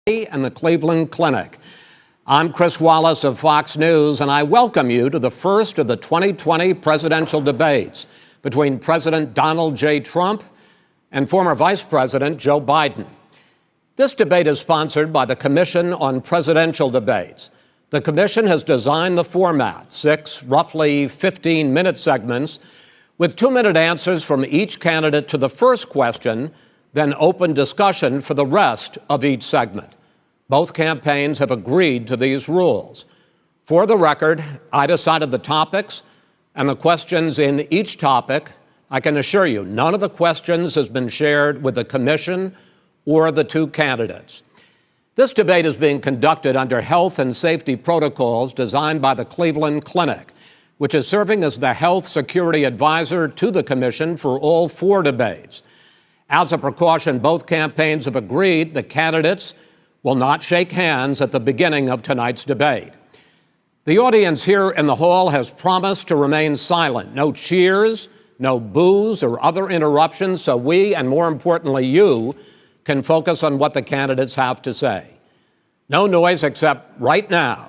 and the Cleveland Clinic. I'm Chris Wallace of Fox News, and I welcome you to the first of the 2020 presidential debates between President Donald J. Trump and former Vice President Joe Biden. This debate is sponsored by the Commission on Presidential Debates. The commission has designed the format, 6 roughly 15-minute segments, with 2-minute answers from each candidate to the first question, then open discussion for the rest of each segment. Both campaigns have agreed to these rules. For the record, I decided the topics and the questions in each topic. I can assure you, none of the questions has been shared with the commission or the two candidates. This debate is being conducted under health and safety protocols designed by the Cleveland Clinic, which is serving as the health security advisor to the commission for all 4 debates. As a precaution, both campaigns have agreed the candidates will not shake hands at the beginning of tonight's debate. The audience here in the hall has promised to remain silent. No cheers, no boos or other interruptions, so we, and more importantly you, can focus on what the candidates have to say. No noise except right now,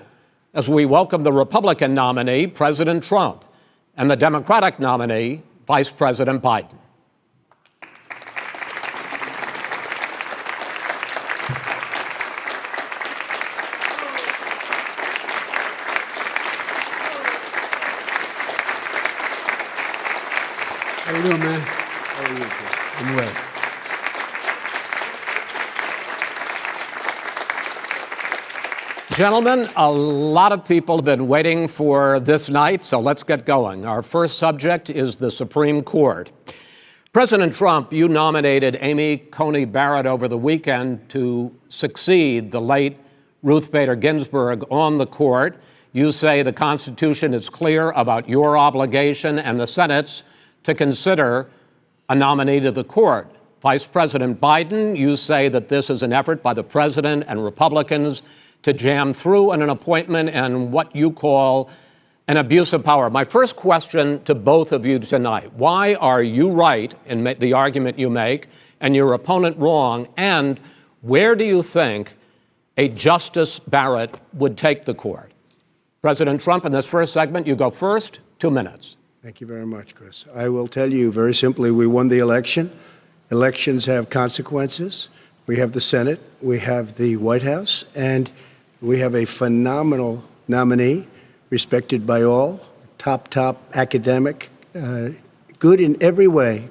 as we welcome the Republican nominee, President Trump, and the Democratic nominee, Vice President Biden. How you doing, man? How are you? I'm well. Gentlemen, a lot of people have been waiting for this night, so let's get going. Our first subject is the Supreme Court. President Trump, you nominated Amy Coney Barrett over the weekend to succeed the late Ruth Bader Ginsburg on the court. You say the Constitution is clear about your obligation and the Senate's to consider a nominee to the court. Vice President Biden, you say that this is an effort by the president and Republicans to jam through an appointment and what you call an abuse of power. My first question to both of you tonight: why are you right in the argument you make and your opponent wrong? And where do you think a Justice Barrett would take the court? President Trump, in this first segment, you go first, 2 minutes. Thank you very much, Chris. I will tell you very simply, we won the election. Elections have consequences. We have the Senate, we have the White House, and we have a phenomenal nominee, respected by all, top academic, good in every way,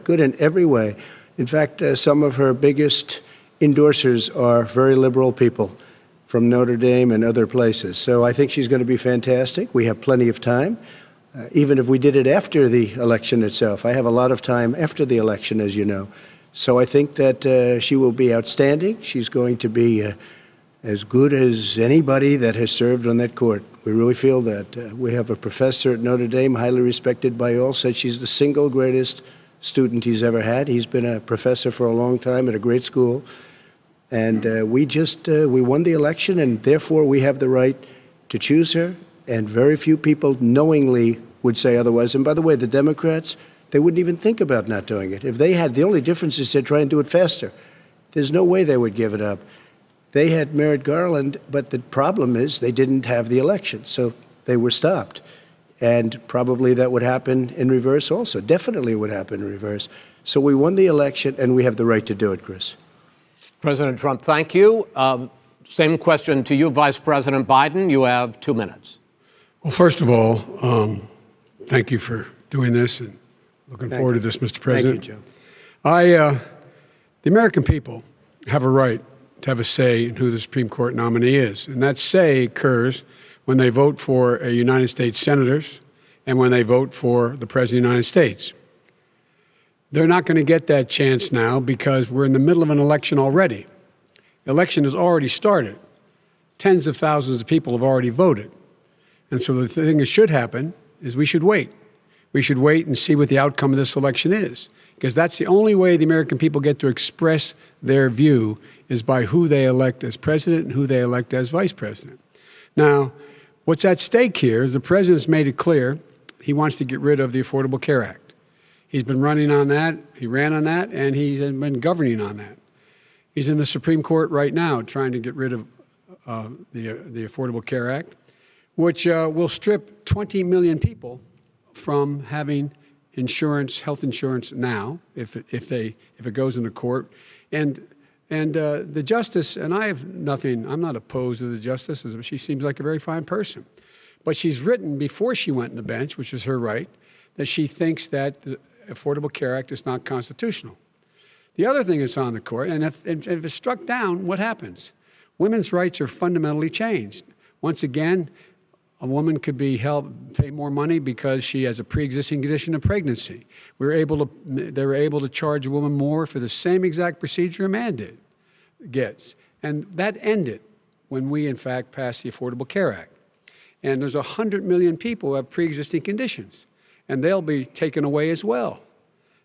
In fact, some of her biggest endorsers are very liberal people from Notre Dame and other places. So I think she's going to be fantastic. We have plenty of time. Even if we did it after the election itself. I have a lot of time after the election, as you know. So I think that she will be outstanding. She's going to be as good as anybody that has served on that court. We really feel that. We have a professor at Notre Dame, highly respected by all, said she's the single greatest student he's ever had. He's been a professor for a long time at a great school. And we won the election, and therefore we have the right to choose her. And very few people knowingly would say otherwise. And by the way, the Democrats, they wouldn't even think about not doing it. If they had, the only difference is they'd try and do it faster. There's no way they would give it up. They had Merrick Garland, but the problem is they didn't have the election, so they were stopped. And probably that would happen in reverse also. Definitely would happen in reverse. So we won the election, and we have the right to do it, Chris. President Trump, thank you. Same question to you, Vice President Biden. You have 2 minutes. Well, first of all, thank you for doing this, and looking forward to this, Mr. President. Thank you, Joe. The American people have a right to have a say in who the Supreme Court nominee is, and that say occurs when they vote for United States senators and when they vote for the President of the United States. They're not going to get that chance now because we're in the middle of an election already. The election has already started. Tens of thousands of people have already voted. And so the thing that should happen is we should wait. We should wait and see what the outcome of this election is, because that's the only way the American people get to express their view is by who they elect as president and who they elect as vice president. Now, what's at stake here is the president's made it clear he wants to get rid of the Affordable Care Act. He's been running on that, he ran on that, and he has been governing on that. He's in the Supreme Court right now trying to get rid of the Affordable Care Act, which will strip 20 million people from having insurance, health insurance now, if it goes into court. And the justice, and I have nothing, I'm not opposed to the justice. She seems like a very fine person. But she's written before she went on the bench, which is her right, that she thinks that the Affordable Care Act is not constitutional. The other thing that's on the court, and if it's struck down, what happens? Women's rights are fundamentally changed. Once again, a woman could be pay more money because she has a pre-existing condition of pregnancy. They were able to charge a woman more for the same exact procedure a man gets. And that ended when we, in fact, passed the Affordable Care Act. And there's 100 million people who have pre-existing conditions, and they'll be taken away as well.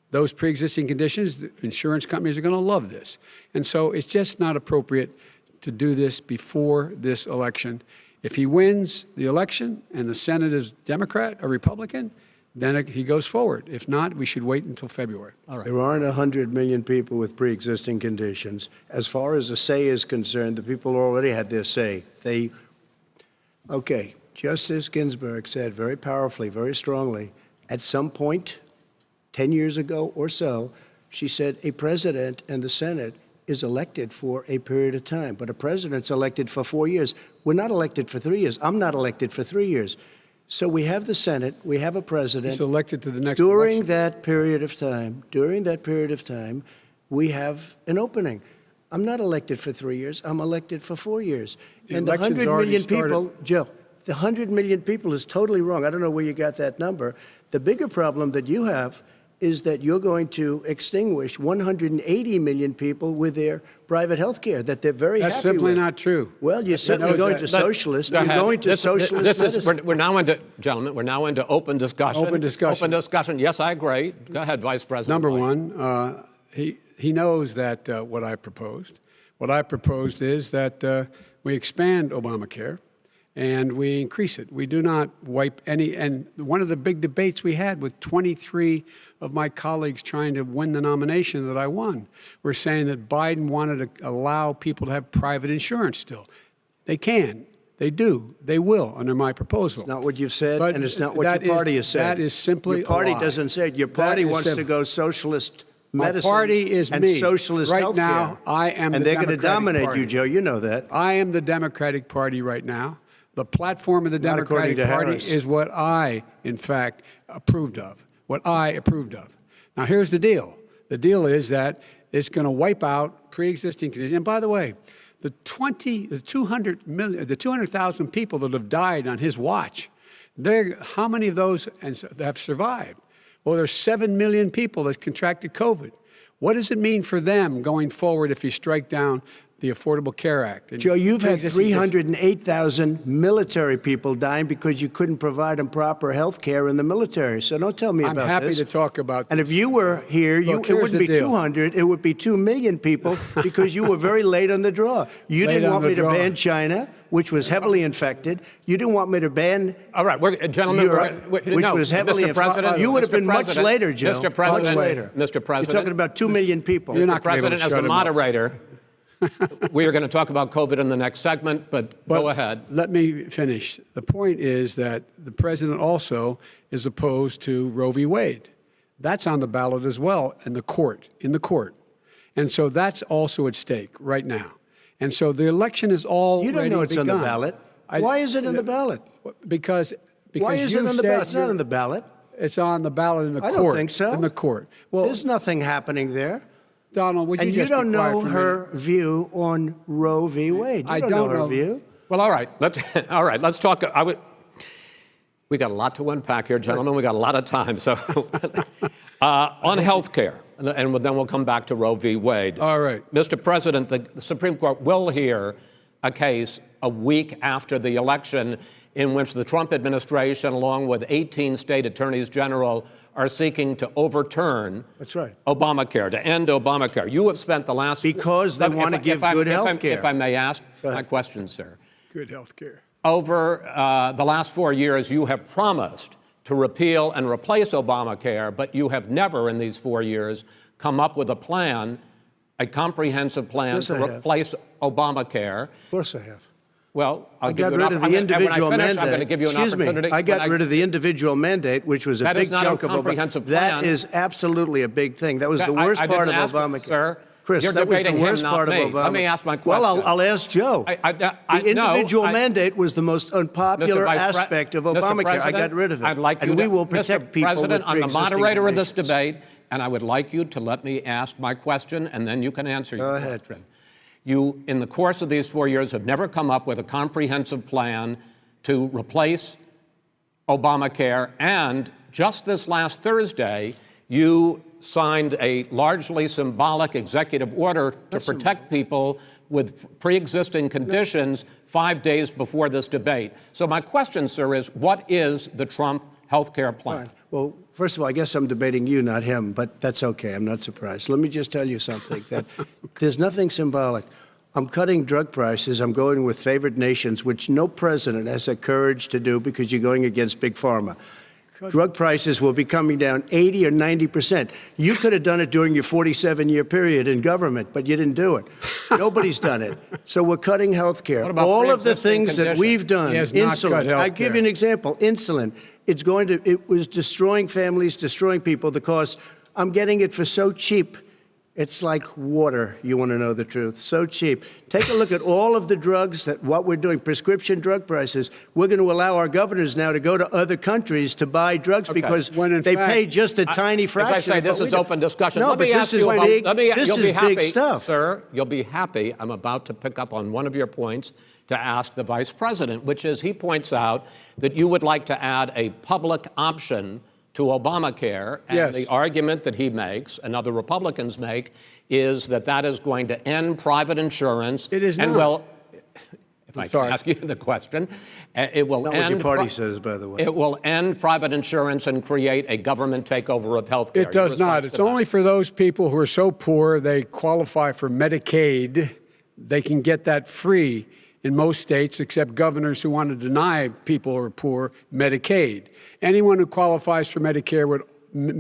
Those pre-existing conditions, the insurance companies are going to love this. And so it's just not appropriate to do this before this election. If he wins the election and the Senate is Democrat or Republican, then he goes forward. If not, we should wait until February. All right. There aren't 100 million people with pre-existing conditions. As far as the say is concerned, the people already had their say. Okay, Justice Ginsburg said very powerfully, very strongly, at some point, 10 years ago or so, she said a president and the Senate is elected for a period of time, but a president's elected for 4 years. We're not elected for 3 years. I'm not elected for 3 years. So we have the Senate, we have a president. He's elected to the next during election. that period of time, we have an opening. I'm not elected for 3 years. I'm elected for 4 years. And the 100 million people, Joe, the 100 million people is totally wrong. I don't know where you got that number. The bigger problem that you have is that you're going to extinguish 180 million people with their private health care that they're very happy with. That's simply not true. Well, you're certainly going to socialist. You're going to socialist medicine. We're now into, gentlemen, we're now into open discussion. Open discussion. Open discussion. Yes, I agree. Go ahead, Vice President. Number one, he knows that what I proposed. What I proposed is that we expand Obamacare and we increase it. We do not wipe any. And one of the big debates we had with 23 of my colleagues trying to win the nomination that I won were saying that Biden wanted to allow people to have private insurance still. They can. They do. They will under my proposal. It's not what you've said, but and it's not what your party has said. That is simply your party a lie. doesn't say it. Your party wants to go socialist medicine. My party is and me. socialist right healthcare. Now, I am and the they're going to dominate party. you, Joe. You know that. I am the Democratic Party right now. The platform of the Not Democratic Party Harris. is what I, in fact, approved of. What I approved of. Now, here's the deal. The deal is that it's going to wipe out pre-existing conditions. And by the way, the 200,000 people that have died on his watch, how many of those have survived? Well, there's 7 million people that contracted COVID. What does it mean for them going forward if you strike down the Affordable Care Act? Joe, you've had 308,000 military people dying because you couldn't provide them proper health care in the military. So don't tell me about this. I'm happy to talk about this. And if you were here, it wouldn't be 200. It would be 2 million people because you were very late on the draw. You didn't want me to ban China, which was heavily infected. You didn't want me to ban gentlemen, Europe, which was heavily infected. You would have been much later, Joe. Mr. President, much later. Mr. President. You're talking about 2 million people. You're not Mr. President, as the moderator, we are going to talk about COVID in the next segment, but go ahead. Let me finish. The point is that the president also is opposed to Roe v. Wade. That's on the ballot as well in the court. And so that's also at stake right now. And so the election is already begun. You don't know it's on the ballot. Why is it on the ballot? Because why is it on the ballot? It's not on the ballot. It's on the ballot in the court. I don't think so. In the court. Well, there's nothing happening there. Donald, would you just be quiet for a minute? And you don't know her view on Roe v. Wade. I don't know her view. Well, all right. Let's talk. We got a lot to unpack here, gentlemen. We got a lot of time. So on health care, and then we'll come back to Roe v. Wade. All right. Mr. President, the Supreme Court will hear a case a week after the election in which the Trump administration, along with 18 state attorneys general, are seeking to overturn Obamacare, to end Obamacare. You have spent the last... Because they want to give good health care. If I may ask my question, sir. Good health care. Over the last 4 years, you have promised to repeal and replace Obamacare, but you have never in these 4 years come up with a plan a comprehensive plan Yes, to I have. replace Obamacare. Of course I have. Well, I'll I give got you rid an of opp- the I'm gonna- individual when I finish, mandate. I'm going to give you an Excuse opportunity. me. I got rid of the individual mandate, which was a That big is not a chunk of comprehensive That plan. is absolutely a big thing. That was That- the worst I part didn't of ask you, Obamacare. sir. Chris, You're that was the debating him, worst not part me. of Obamacare. Let me ask my Well, question. I'll ask Joe. The Individual mandate was the most unpopular Mr. Vice Pre- aspect of Mr. Obamacare. I President, got rid of it. I'd like you and to, we will protect Mr. people President, with I'm the pre-existing moderator of this conditions. debate, and I would like you to let me ask my question, and then you can answer your Go ahead. question. You, in the course of these 4 years, have never come up with a comprehensive plan to replace Obamacare, and just this last Thursday, you signed a largely symbolic executive order to protect people with pre-existing conditions 5 days before this debate. So my question, sir, is what is the Trump health care plan? Fine. Well, first of all, I guess I'm debating you, not him, but that's okay. I'm not surprised. Let me just tell you something, that there's nothing symbolic. I'm cutting drug prices. I'm going with favored nations, which no president has the courage to do because you're going against Big Pharma. Drug prices will be coming down 80 or 90%. You could have done it during your 47-year period in government, but you didn't do it. Nobody's done it. So we're cutting health care. about All of the pre-existing things that conditions? we've done, He has not insulin. cut health I'll give care. you an example. Insulin. It was destroying families, destroying people because I'm getting it for so cheap. It's like water, you want to know the truth. So cheap. Take a look at all of the drugs what we're doing, prescription drug prices. We're going to allow our governors now to go to other countries to buy drugs because When in they fact- pay just a tiny fraction. As I say, of this what is we do. open discussion. No, Let but me this ask is you about, big. you'll This be is happy, big stuff. sir. You'll be happy. I'm about to pick up on one of your points to ask the vice president, which is he points out that you would like to add a public option to Obamacare, and Yes. the argument that he makes and other Republicans make is that that is going to end private insurance. It is and not. Well, if I sorry. can ask you the question, it will Not end. what your party says, by the way. It will end private insurance and create a government takeover of health care. It does not. It's only for those people who are so poor they qualify for Medicaid. They can get that free in most states, except governors who want to deny people who are poor Medicaid. Anyone who qualifies for Medicare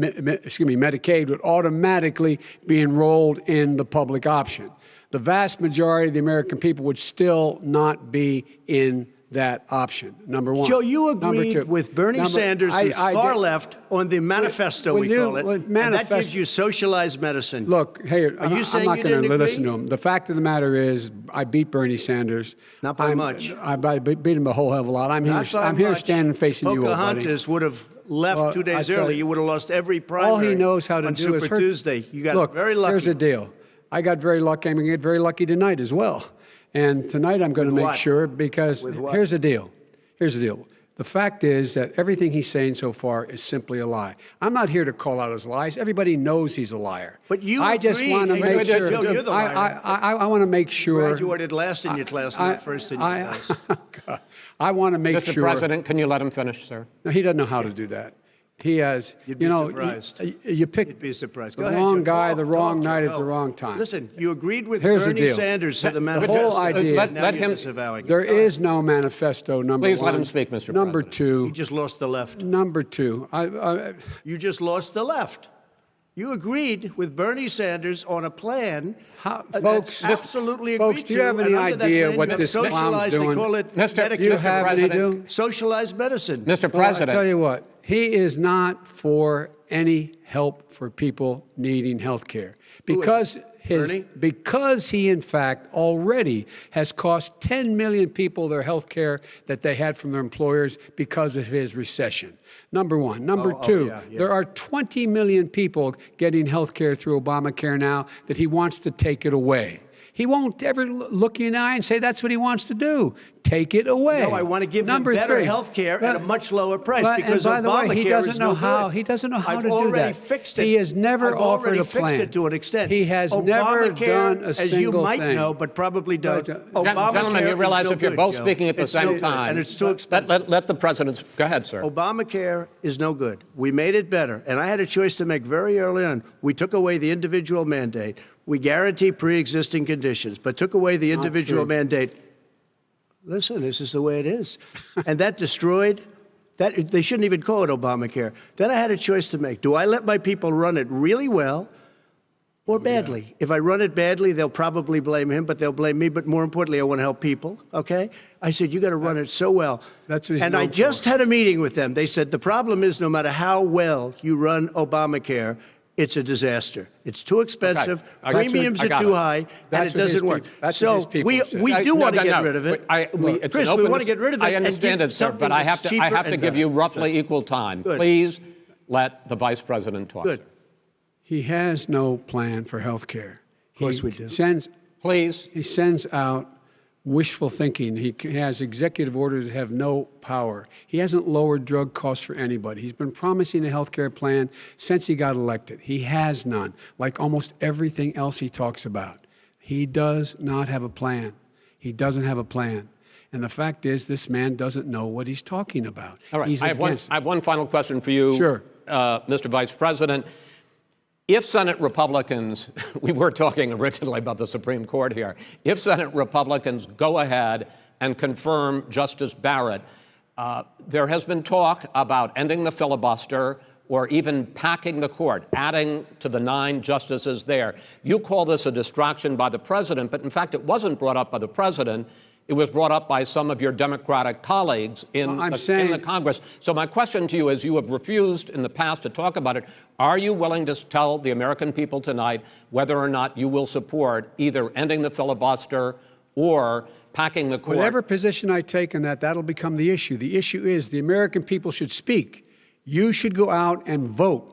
Medicaid would automatically be enrolled in the public option. The vast majority of the American people would still not be in that option, number one. Joe, you Number agreed two. with Bernie Sanders, who's far left, on the manifesto, we call it. And that gives you socialized medicine. Look, hey, Are you I'm saying not you going to didn't listen agree? to him. The fact of the matter is, I beat Bernie Sanders. Not by much. I beat him a whole hell of a lot. I'm Not by here much. standing facing you, old buddy. Pocahontas would have left Well, 2 days I tell early. you, You would have lost every primary. All he knows how to on do Super is hurt. Tuesday. You got Look, very lucky. here's the deal. I got very lucky. I'm going to get very lucky tonight as well. And tonight I'm going to With make what? sure, because With what? here's the deal. Here's the deal. The fact is that everything he's saying so far is simply a lie. I'm not here to call out his lies. Everybody knows he's a liar. But you I just agree. want to Hey, make Joe, sure. you're the liar. I want to make sure. Graduated last in your class, not first in your class. I want to make Mr. sure. President, can you let him finish, sir? No, he doesn't know how to do that. He has, You'd be surprised. You pick You'd be surprised. the Go ahead, wrong Joe. guy, Talk, the wrong talk, night Joe. at the wrong time. Listen, you agreed with Here's the Bernie deal. Sanders to the The manifesto. whole idea. Now let you're him- disavowing it. There Go ahead. is no manifesto, number Please one. let him speak, Mr. Number President. two. You just lost the left. Number two. You just lost the left. You agreed with Bernie Sanders on a plan Folks, that's absolutely folks, agreed do you have to, any and under that idea plan, what you have this clown's socialized, doing? They call it Mr. Do you Mr. have any President. do? socialized medicine. Mr. Well, I President, tell you what, he is not for any help for people needing health care because Bernie? because he in fact already has cost 10 million people their health care that they had from their employers because of his recession. Number one. Number two, yeah. there are 20 million people getting health care through Obamacare now that he wants to take it away. He won't ever look you in the eye and say that's what he wants to do. Take it away. No, I want to give them Number better three. health care at a much lower price But- because and by the way, Obamacare he doesn't is know no how. good. He doesn't know how I've to do already that. fixed it. He has never I've offered already a plan. fixed it to an extent. He has never Obamacare, done a as you single might thing. know, but probably don't. Obamacare Gentlemen, you realize is no if you're good, both Joe. speaking at the It's no same good, time, and it's too expensive. let the president go ahead, sir. Obamacare is no good. We made it better. And I had a choice to make very early on. We took away the individual mandate. We guarantee pre-existing conditions, but took away the individual true. mandate. Listen, this is the way it is. And that destroyed, that they shouldn't even call it Obamacare. Then I had a choice to make. Do I let my people run it really well Or badly. If I run it badly, they'll probably blame him, but they'll blame me. But more importantly, I want to help people, okay? I said, you got to run it so well. That's what he's and known I just for. had a meeting with them. They said, the problem is no matter how well you run Obamacare, it's a disaster. It's too expensive, premiums are too high, and it doesn't work. So we do want to get rid of it. Chris, we want to get rid of it. I understand it, sir, but I have to give you roughly equal time. Good. Please let the Vice President talk. Good. He has no plan for health care. Of course we do. Please. He sends out wishful thinking. He has executive orders that have no power. He hasn't lowered drug costs for anybody. He's been promising a health care plan since he got elected. He has none, like almost everything else he talks about. He does not have a plan. He doesn't have a plan. And the fact is, this man doesn't know what he's talking about. All right. He's I have one final question for you, Sure. Mr. Vice President. If Senate Republicans, we were talking originally about the Supreme Court here, if Senate Republicans go ahead and confirm Justice Barrett, there has been talk about ending the filibuster or even packing the court, adding to the 9 justices there. You call this a distraction by the president, but in fact, it wasn't brought up by the president. It was brought up by some of your Democratic colleagues in the Congress. So my question to you is, you have refused in the past to talk about it. Are you willing to tell the American people tonight whether or not you will support either ending the filibuster or packing the court? Whatever position I take on that, that'll become the issue. The issue is the American people should speak. You should go out and vote.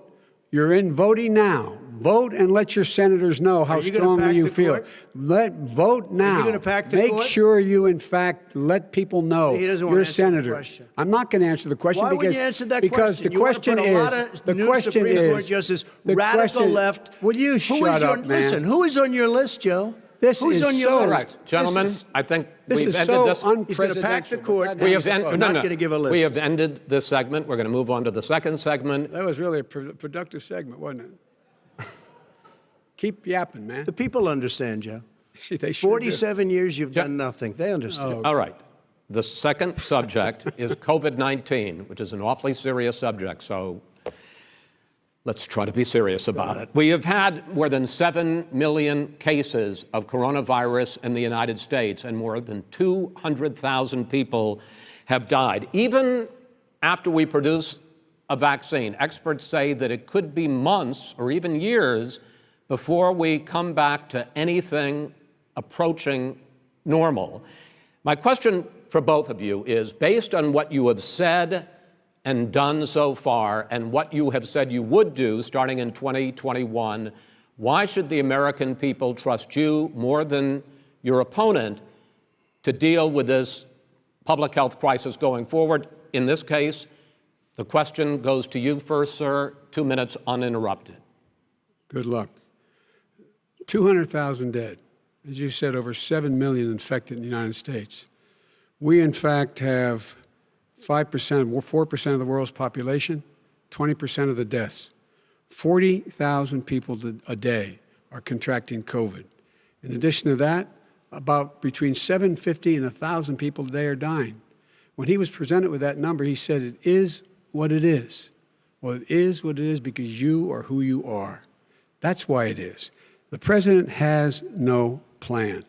You're in voting now. Vote and let your senators know how strongly you feel. Vote now. Are you going to pack the Make court? sure you, in fact, let people know He doesn't want you're to a answer the senator. question. I'm not going to answer the question Why wouldn't you answer that because question? the question You want to put a lot of new Supreme Court justices, radical left. Will you shut up, man? Listen, who is on your list, Joe? This Who's is on your so list? Right, gentlemen, I think this we've is ended so this. unprecedented. He's going to pack the court. We have not going to give a list. We have ended this segment. We're going to move on to the second segment. That was really a productive segment, wasn't it? Keep yapping, man. The people understand, Joe. They sure 47 years you've done nothing. They understand. All right. The second subject is COVID-19, which is an awfully serious subject, so let's try to be serious about it. We have had more than 7 million cases of coronavirus in the United States, and more than 200,000 people have died. Even after we produce a vaccine, experts say that it could be months or even years before we come back to anything approaching normal. My question for both of you is, based on what you have said and done so far and what you have said you would do starting in 2021, why should the American people trust you more than your opponent to deal with this public health crisis going forward? In this case, the question goes to you first, sir. 2 minutes uninterrupted. Good luck. 200,000 dead. As you said, over 7 million infected in the United States. We, in fact, have 4% of the world's population, 20% of the deaths. 40,000 people a day are contracting COVID. In addition to that, about between 750 and 1,000 people a day are dying. When he was presented with that number, he said, it is what it is. Well, it is what it is because you are who you are. That's why it is. The president has no plan.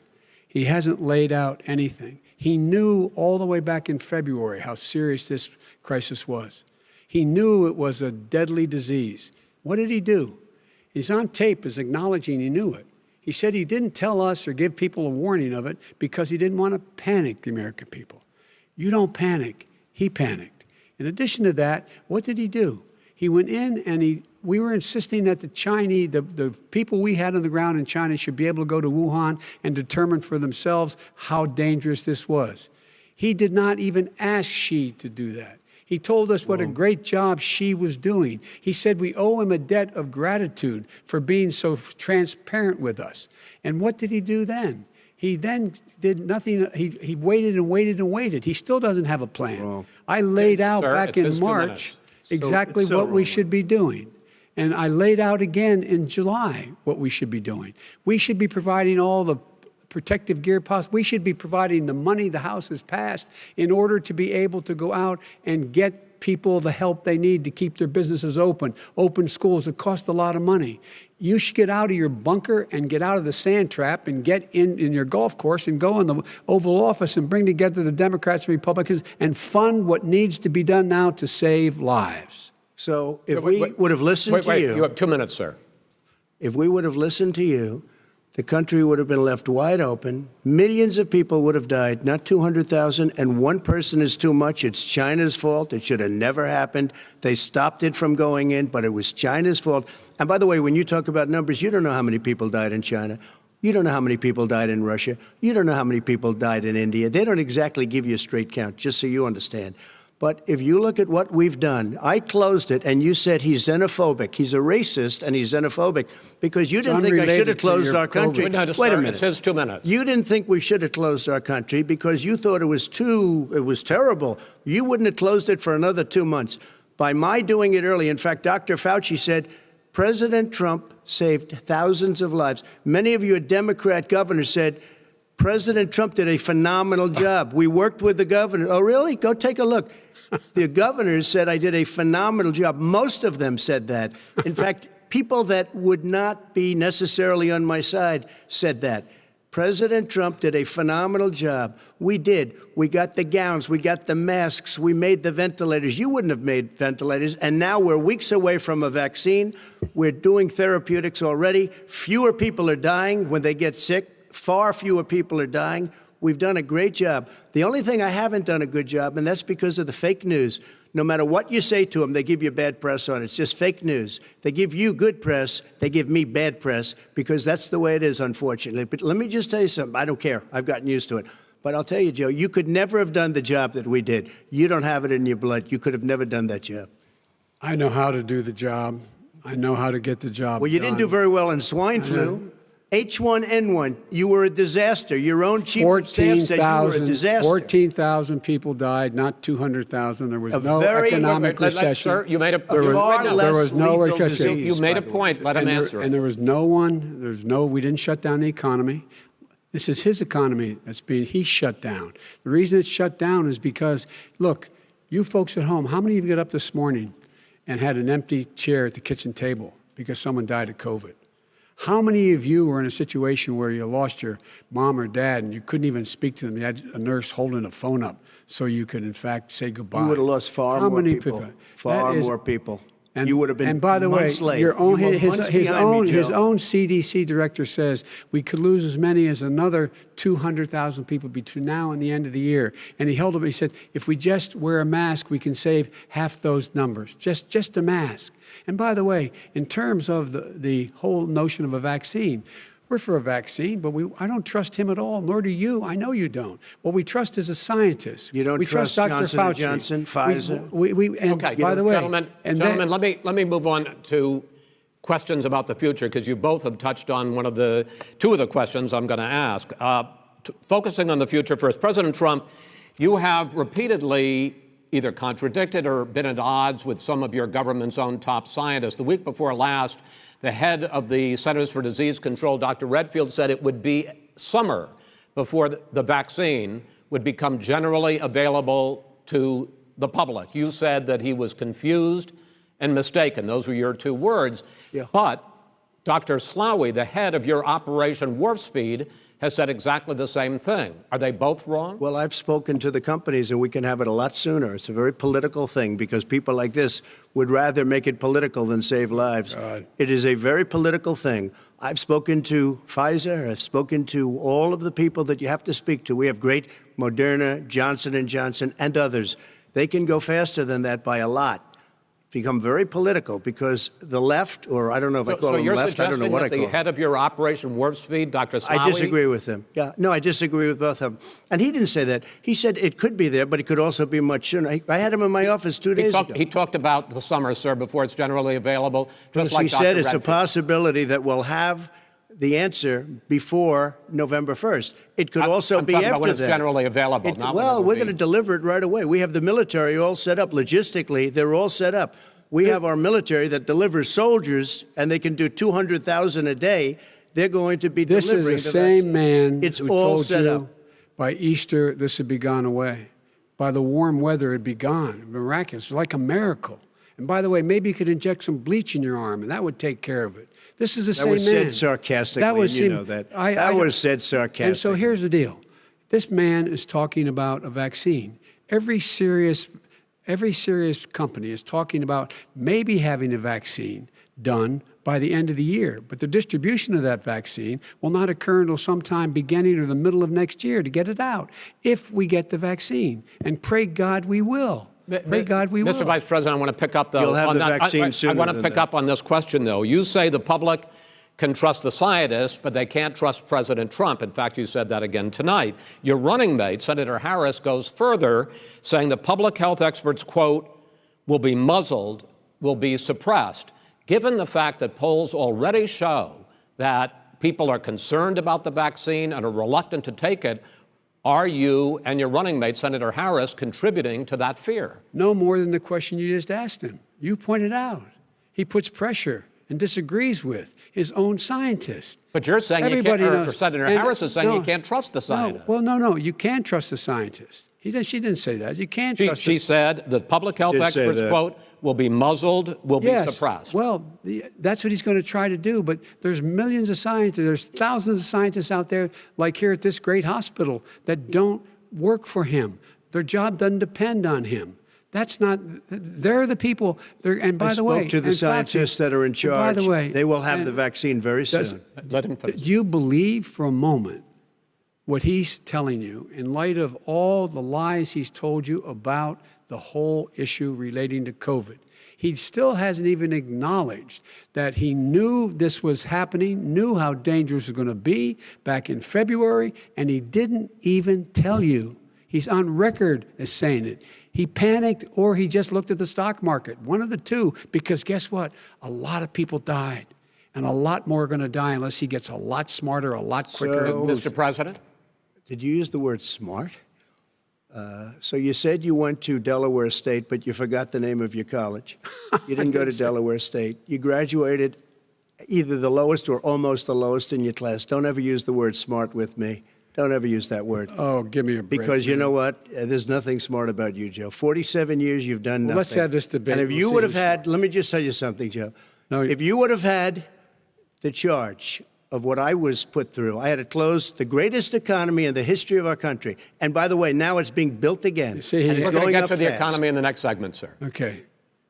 He hasn't laid out anything. He knew all the way back in February how serious this crisis was. He knew it was a deadly disease. What did he do? He's on tape as acknowledging he knew it. He said he didn't tell us or give people a warning of it because he didn't want to panic the American people. You don't panic. He panicked. In addition to that, what did he do? He went in and we were insisting that the Chinese, the people we had on the ground in China should be able to go to Wuhan and determine for themselves how dangerous this was. He did not even ask Xi to do that. He told us what a great job Xi was doing. He said we owe him a debt of gratitude for being so transparent with us. And what did he do then? He then did nothing. He waited and waited and waited. He still doesn't have a plan. Wrong. I laid out Sir, back in March exactly so what we wrong. should be doing. And I laid out again in July what we should be doing. We should be providing all the protective gear possible. We should be providing the money the House has passed in order to be able to go out and get people the help they need to keep their businesses open schools. It costs a lot of money. You should get out of your bunker and get out of the sand trap and get in your golf course and go in the Oval Office and bring together the Democrats and Republicans and fund what needs to be done now to save lives. So if we would have listened to you... You have 2 minutes, sir. If we would have listened to you, the country would have been left wide open. Millions of people would have died, not 200,000, and one person is too much. It's China's fault. It should have never happened. They stopped it from going in, but it was China's fault. And by the way, when you talk about numbers, you don't know how many people died in China. You don't know how many people died in Russia. You don't know how many people died in India. They don't exactly give you a straight count, just so you understand. But if you look at what we've done, I closed it, and you said he's xenophobic. He's a racist, and he's xenophobic because you didn't think I should have closed our country. Wait a minute. It says 2 minutes. You didn't think we should have closed our country because you thought it was terrible. You wouldn't have closed it for another 2 months. By my doing it early, in fact, Dr. Fauci said, President Trump saved thousands of lives. Many of you Democrat governors said, President Trump did a phenomenal job. We worked with the governor. Oh, really? Go take a look. The governors said I did a phenomenal job. Most of them said that. In fact, people that would not be necessarily on my side said that. President Trump did a phenomenal job. We did. We got the gowns. We got the masks. We made the ventilators. You wouldn't have made ventilators. And now we're weeks away from a vaccine. We're doing therapeutics already. Fewer people are dying when they get sick. Far fewer people are dying. We've done a great job. The only thing I haven't done a good job, and that's because of the fake news. No matter what you say to them, they give you bad press on it. It's just fake news. They give you good press. They give me bad press because that's the way it is, unfortunately. But let me just tell you something. I don't care. I've gotten used to it. But I'll tell you, Joe, you could never have done the job that we did. You don't have it in your blood. You could have never done that job. I know how to do the job. I know how to get the job done. Well, you didn't do very well in swine flu. H1N1, you were a disaster. Your own chief of staff said you were a disaster. 14,000 people died, not 200,000. There was no economic recession. Sir, you made a there was no recession. You made a point. Let him answer it. And there was we didn't shut down the economy. This is his economy he's shut down. The reason it's shut down is because, look, you folks at home, how many of you got up this morning and had an empty chair at the kitchen table because someone died of COVID? How many of you were in a situation where you lost your mom or dad and you couldn't even speak to them? You had a nurse holding a phone up so you could, in fact, say goodbye. You would have lost far more people. Far more people. And, you would have been and by the way, late. his own CDC director says we could lose as many as another 200,000 people between now and the end of the year. And he held up. He said, if we just wear a mask, we can save half those numbers. Just a mask. And by the way, in terms of the whole notion of a vaccine, we're for a vaccine, but I don't trust him at all, nor do you. I know you don't. What we trust is a scientist. You don't trust Dr. Johnson Fauci. Johnson, Pfizer? Okay, by the way, gentlemen, let me move on to questions about the future, because you both have touched on two of the questions I'm going to ask. Focusing on the future first, President Trump, you have repeatedly either contradicted or been at odds with some of your government's own top scientists. The week before last, the head of the Centers for Disease Control, Dr. Redfield, said it would be summer before the vaccine would become generally available to the public. You said that he was confused and mistaken. Those were your two words. Yeah. But Dr. Slaoui, the head of your Operation Warp Speed, has said exactly the same thing. Are they both wrong? Well, I've spoken to the companies, and we can have it a lot sooner. It's a very political thing because people like this would rather make it political than save lives. God. It is a very political thing. I've spoken to Pfizer. I've spoken to all of the people that you have to speak to. We have great Moderna, Johnson & Johnson, and others. They can go faster than that by a lot. Become very political because the left, or I don't know if I call them left, I don't know what I call them. So you're suggesting that the head of your Operation Warp Speed, Dr. Slaoui? I disagree with him. Yeah, no, I disagree with both of them. And he didn't say that. He said it could be there, but it could also be much sooner. I had him in my office 2 days ago. He talked about the summer, sir, before it's generally available. Just like he said it's a possibility that we'll have the answer before November 1st. It could also be after that. When it's generally available. Well, we're going to deliver it right away. We have the military all set up. Logistically, they're all set up. We have our military that delivers soldiers, and they can do 200,000 a day. They're going to be delivering the vaccine. This is the same man it's who all told set you up. by Easter this would be gone away. by the warm weather, it'd be gone. Miraculous, like a miracle. And by the way, maybe you could inject some bleach in your arm, and that would take care of it. This is the same man. That was said sarcastically, and you know that. That was said sarcastically. And so here's the deal. This man is talking about a vaccine. Every serious company is talking about maybe having a vaccine done by the end of the year. But the distribution of that vaccine will not occur until sometime beginning or the middle of next year to get it out, if we get the vaccine. And pray God we will. Pray God we will. Mr. Vice President, I want to pick up You'll have on the that. vaccine sooner I want to than pick that. up on this question, though. You say the public can trust the scientists, but they can't trust President Trump. In fact, you said that again tonight. Your running mate, Senator Harris, goes further, saying the public health experts, quote, will be muzzled, will be suppressed. Given the fact that polls already show that people are concerned about the vaccine and are reluctant to take it, are you and your running mate, Senator Harris, contributing to that fear? No more than the question you just asked him. You pointed out. He puts pressure and disagrees with his own scientists. But you're saying Everybody you can't, or knows. Senator And Harris is saying you can't trust the scientists. No, you can trust the scientists. She didn't say that. You can't trust She said the public health Did say experts, that. quote, will be muzzled, will be suppressed. Well, that's what he's going to try to do. But there's millions of scientists, there's thousands of scientists out there, like here at this great hospital, that don't work for him. Their job doesn't depend on him. That's not, they're the people, and by the way. I spoke to the scientists that are in charge. By the way. They will have the vaccine very soon. Let him finish. Do you believe for a moment what he's telling you in light of all the lies he's told you about the whole issue relating to COVID? He still hasn't even acknowledged that he knew this was happening, knew how dangerous it was going to be back in February, and he didn't even tell you. He's on record as saying it. He panicked or he just looked at the stock market, one of the two, because guess what? A lot of people died, and a lot more are going to die unless he gets a lot smarter, a lot quicker. So, Mr. President? Did you use the word smart? So you said you went to Delaware State, but you forgot the name of your college. You didn't go to Delaware State. You graduated either the lowest or almost the lowest in your class. Don't ever use the word smart with me. Don't ever use that word. Oh, give me a break. Because you know what? There's nothing smart about you, Joe. 47 years, you've done nothing. Let's have this debate. And if you would have had, let me just tell you something, Joe. No, if you would have had the charge of what I was put through, I had to close the greatest economy in the history of our country. And by the way, now it's being built again. You see, and it's We're going going to get up to the fast. economy in the next segment, sir. Okay.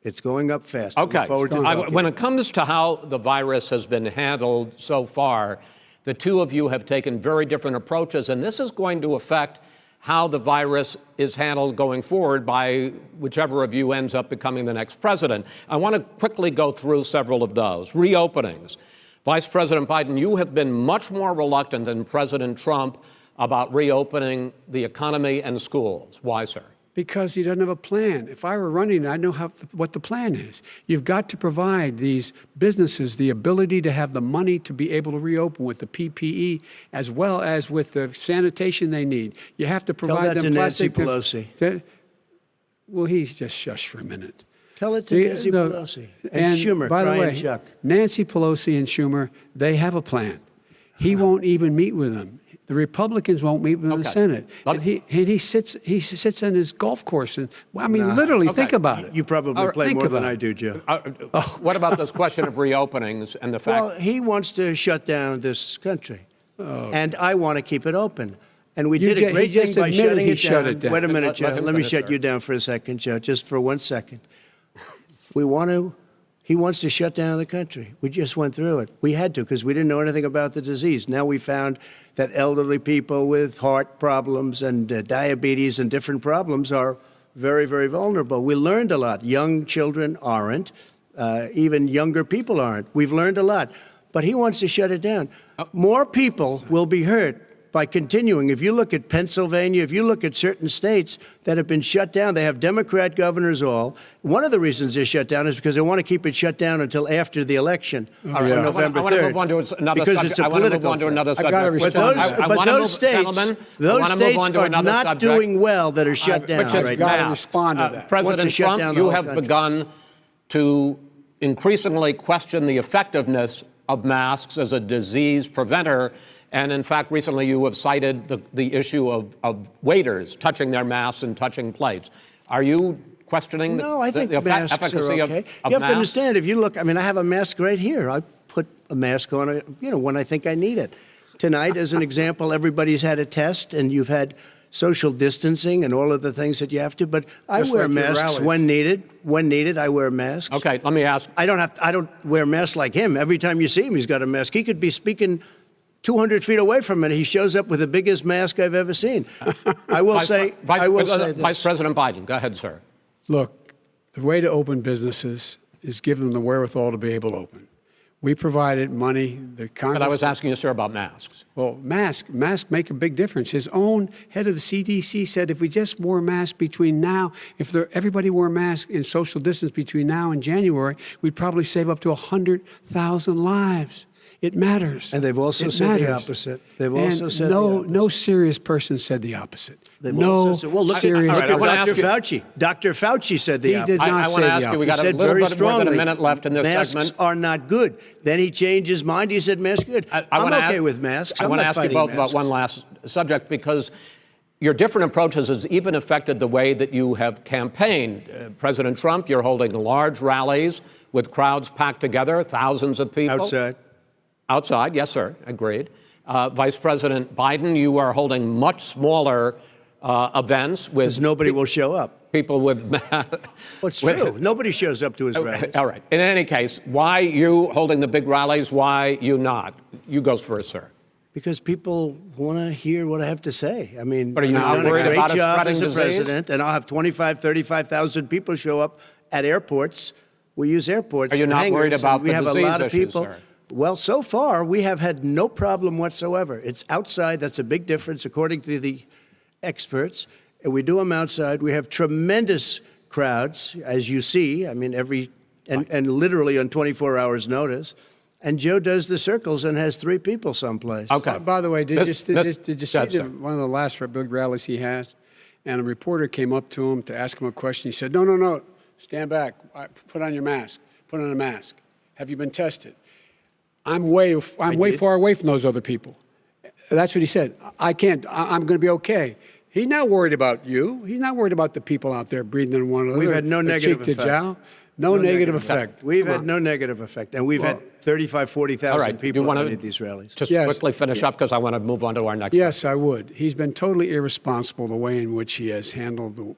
It's going up fast. Okay. Look forward to talking. When it comes to how the virus has been handled so far, the two of you have taken very different approaches, and this is going to affect how the virus is handled going forward by whichever of you ends up becoming the next president. I want to quickly go through several of those. Reopenings. Vice President Biden, you have been much more reluctant than President Trump about reopening the economy and schools. Why, sir? Because he doesn't have a plan. If I were running, I know what the plan is. You've got to provide these businesses the ability to have the money to be able to reopen with the PPE as well as with the sanitation they need. You have to provide Tell that them to Nancy plastic. Pelosi. Well, he's just shush for a minute. Tell it to Nancy Pelosi. And Schumer, by the Brian way, Chuck. Nancy Pelosi and Schumer, they have a plan. He won't even meet with them. The Republicans won't meet with him in the Senate. And he sits on his golf course. And I mean, literally, think about it. You probably play more than I do, Joe. What about this question of reopenings and the fact? Well, he wants to shut down this country, and I want to keep it open. And we did a great thing by shutting it down. Wait a minute, Joe. Let me shut you down for a second, Joe, just for 1 second. He wants to shut down the country. We just went through it. We had to because we didn't know anything about the disease. Now we found that elderly people with heart problems and diabetes and different problems are very, very vulnerable. We learned a lot. Young children aren't. Even younger people aren't. We've learned a lot. But he wants to shut it down. More people will be hurt by continuing. If you look at Pennsylvania, if you look at certain states that have been shut down, they have Democrat governors all. One of the reasons they're shut down is because they want to keep it shut down until after the election on November 3rd. I want to move on to another because subject. it's a I want to move political on to another I've got to subject. respond. But those states are not doing well that are shut down Which is right gotta now. respond to that. President shut down Trump, the you whole have country. begun to increasingly question the effectiveness of masks as a disease preventer. And in fact, recently you have cited the issue of waiters touching their masks and touching plates. Are you questioning No, I think the masks efficacy are okay. of You have to masks? understand, if you look, I mean, I have a mask right here. I put a mask on, when I think I need it. Tonight, as an example, everybody's had a test, and you've had social distancing and all of the things that you have to. But I Just wear like your masks rallies. when needed. When needed, I wear masks. Okay, let me ask. I don't wear masks like him. Every time you see him, he's got a mask. He could be speaking 200 feet away from it. He shows up with the biggest mask I've ever seen. I will say this. Vice President Biden, go ahead, sir. Look, the way to open businesses is give them the wherewithal to be able to open. We provided money. The Congress. But I was asking you, sir, about masks. Well, masks make a big difference. His own head of the CDC said if we just wore masks between now, everybody wore masks in social distance between now and January, we'd probably save up to 100,000 lives. It matters. And they've also said the opposite. They've also said no serious person said the opposite. They've no also said, well, look serious at I wanna Dr. ask you- Fauci. Dr. Fauci said the He opposite. did not I say want to the ask you, we got He a said little very bit more than a strongly, minute left in this masks segment. are not good. Then he changed his mind. He said masks are good. I I'm wanna okay ask- with masks. I I'm want to not ask you fighting both masks. about one last subject, because your different approaches has even affected the way that you have campaigned. President Trump, you're holding large rallies with crowds packed together, thousands of people. Outside. Outside, yes, sir, agreed. Vice President Biden, you are holding much smaller events with Because nobody will show up. people with. Well, it's true. Nobody shows up to his rallies. All right. In any case, why you holding the big rallies? Why you not? You go first, sir. Because people want to hear what I have to say. I mean, But are you I've not done worried a great about it job spreading as a disease? president, and I'll have 35,000 people show up at airports. We use airports. Are you and not worried hangars, about and we the have a disease lot of issues, people. sir? Well, so far we have had no problem whatsoever. It's outside. That's a big difference, according to the experts. And we do them outside. We have tremendous crowds, as you see. I mean, and literally on 24 hours' notice. And Joe does the circles and has 3 people someplace. Okay. By the way, did you see Go ahead, sir. one of the last big rallies he had? And a reporter came up to him to ask him a question. He said, no, stand back. Put on your mask. Put on a mask. Have you been tested? I'm way far away from those other people. That's what he said. I can't. I'm going to be okay. He's not worried about you. He's not worried about the people out there breathing in one another. We've had no negative cheek to effect. jowl. No negative effect. We've Come had on. no negative effect. And we've had 35,000, 40,000 All right. people want at to any of these rallies. Just Yes. quickly finish up, because I want to move on to our next. Yes, I would. He's been totally irresponsible the way in which he has handled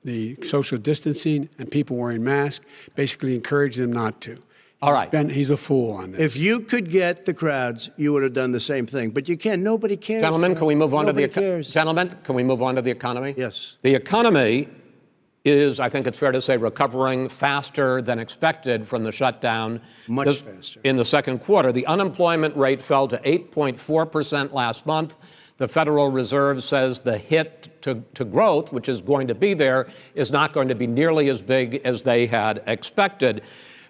the social distancing and people wearing masks, basically encouraged them not to. All right. He's a fool on this. If you could get the crowds, you would have done the same thing. But you can't. Nobody cares. Gentlemen, can we move on to the Nobody cares. Gentlemen, can we move on to the economy? Yes. The economy is, I think it's fair to say, recovering faster than expected from the shutdown. Much faster. In the second quarter, the unemployment rate fell to 8.4% last month. The Federal Reserve says the hit to growth, which is going to be there, is not going to be nearly as big as they had expected.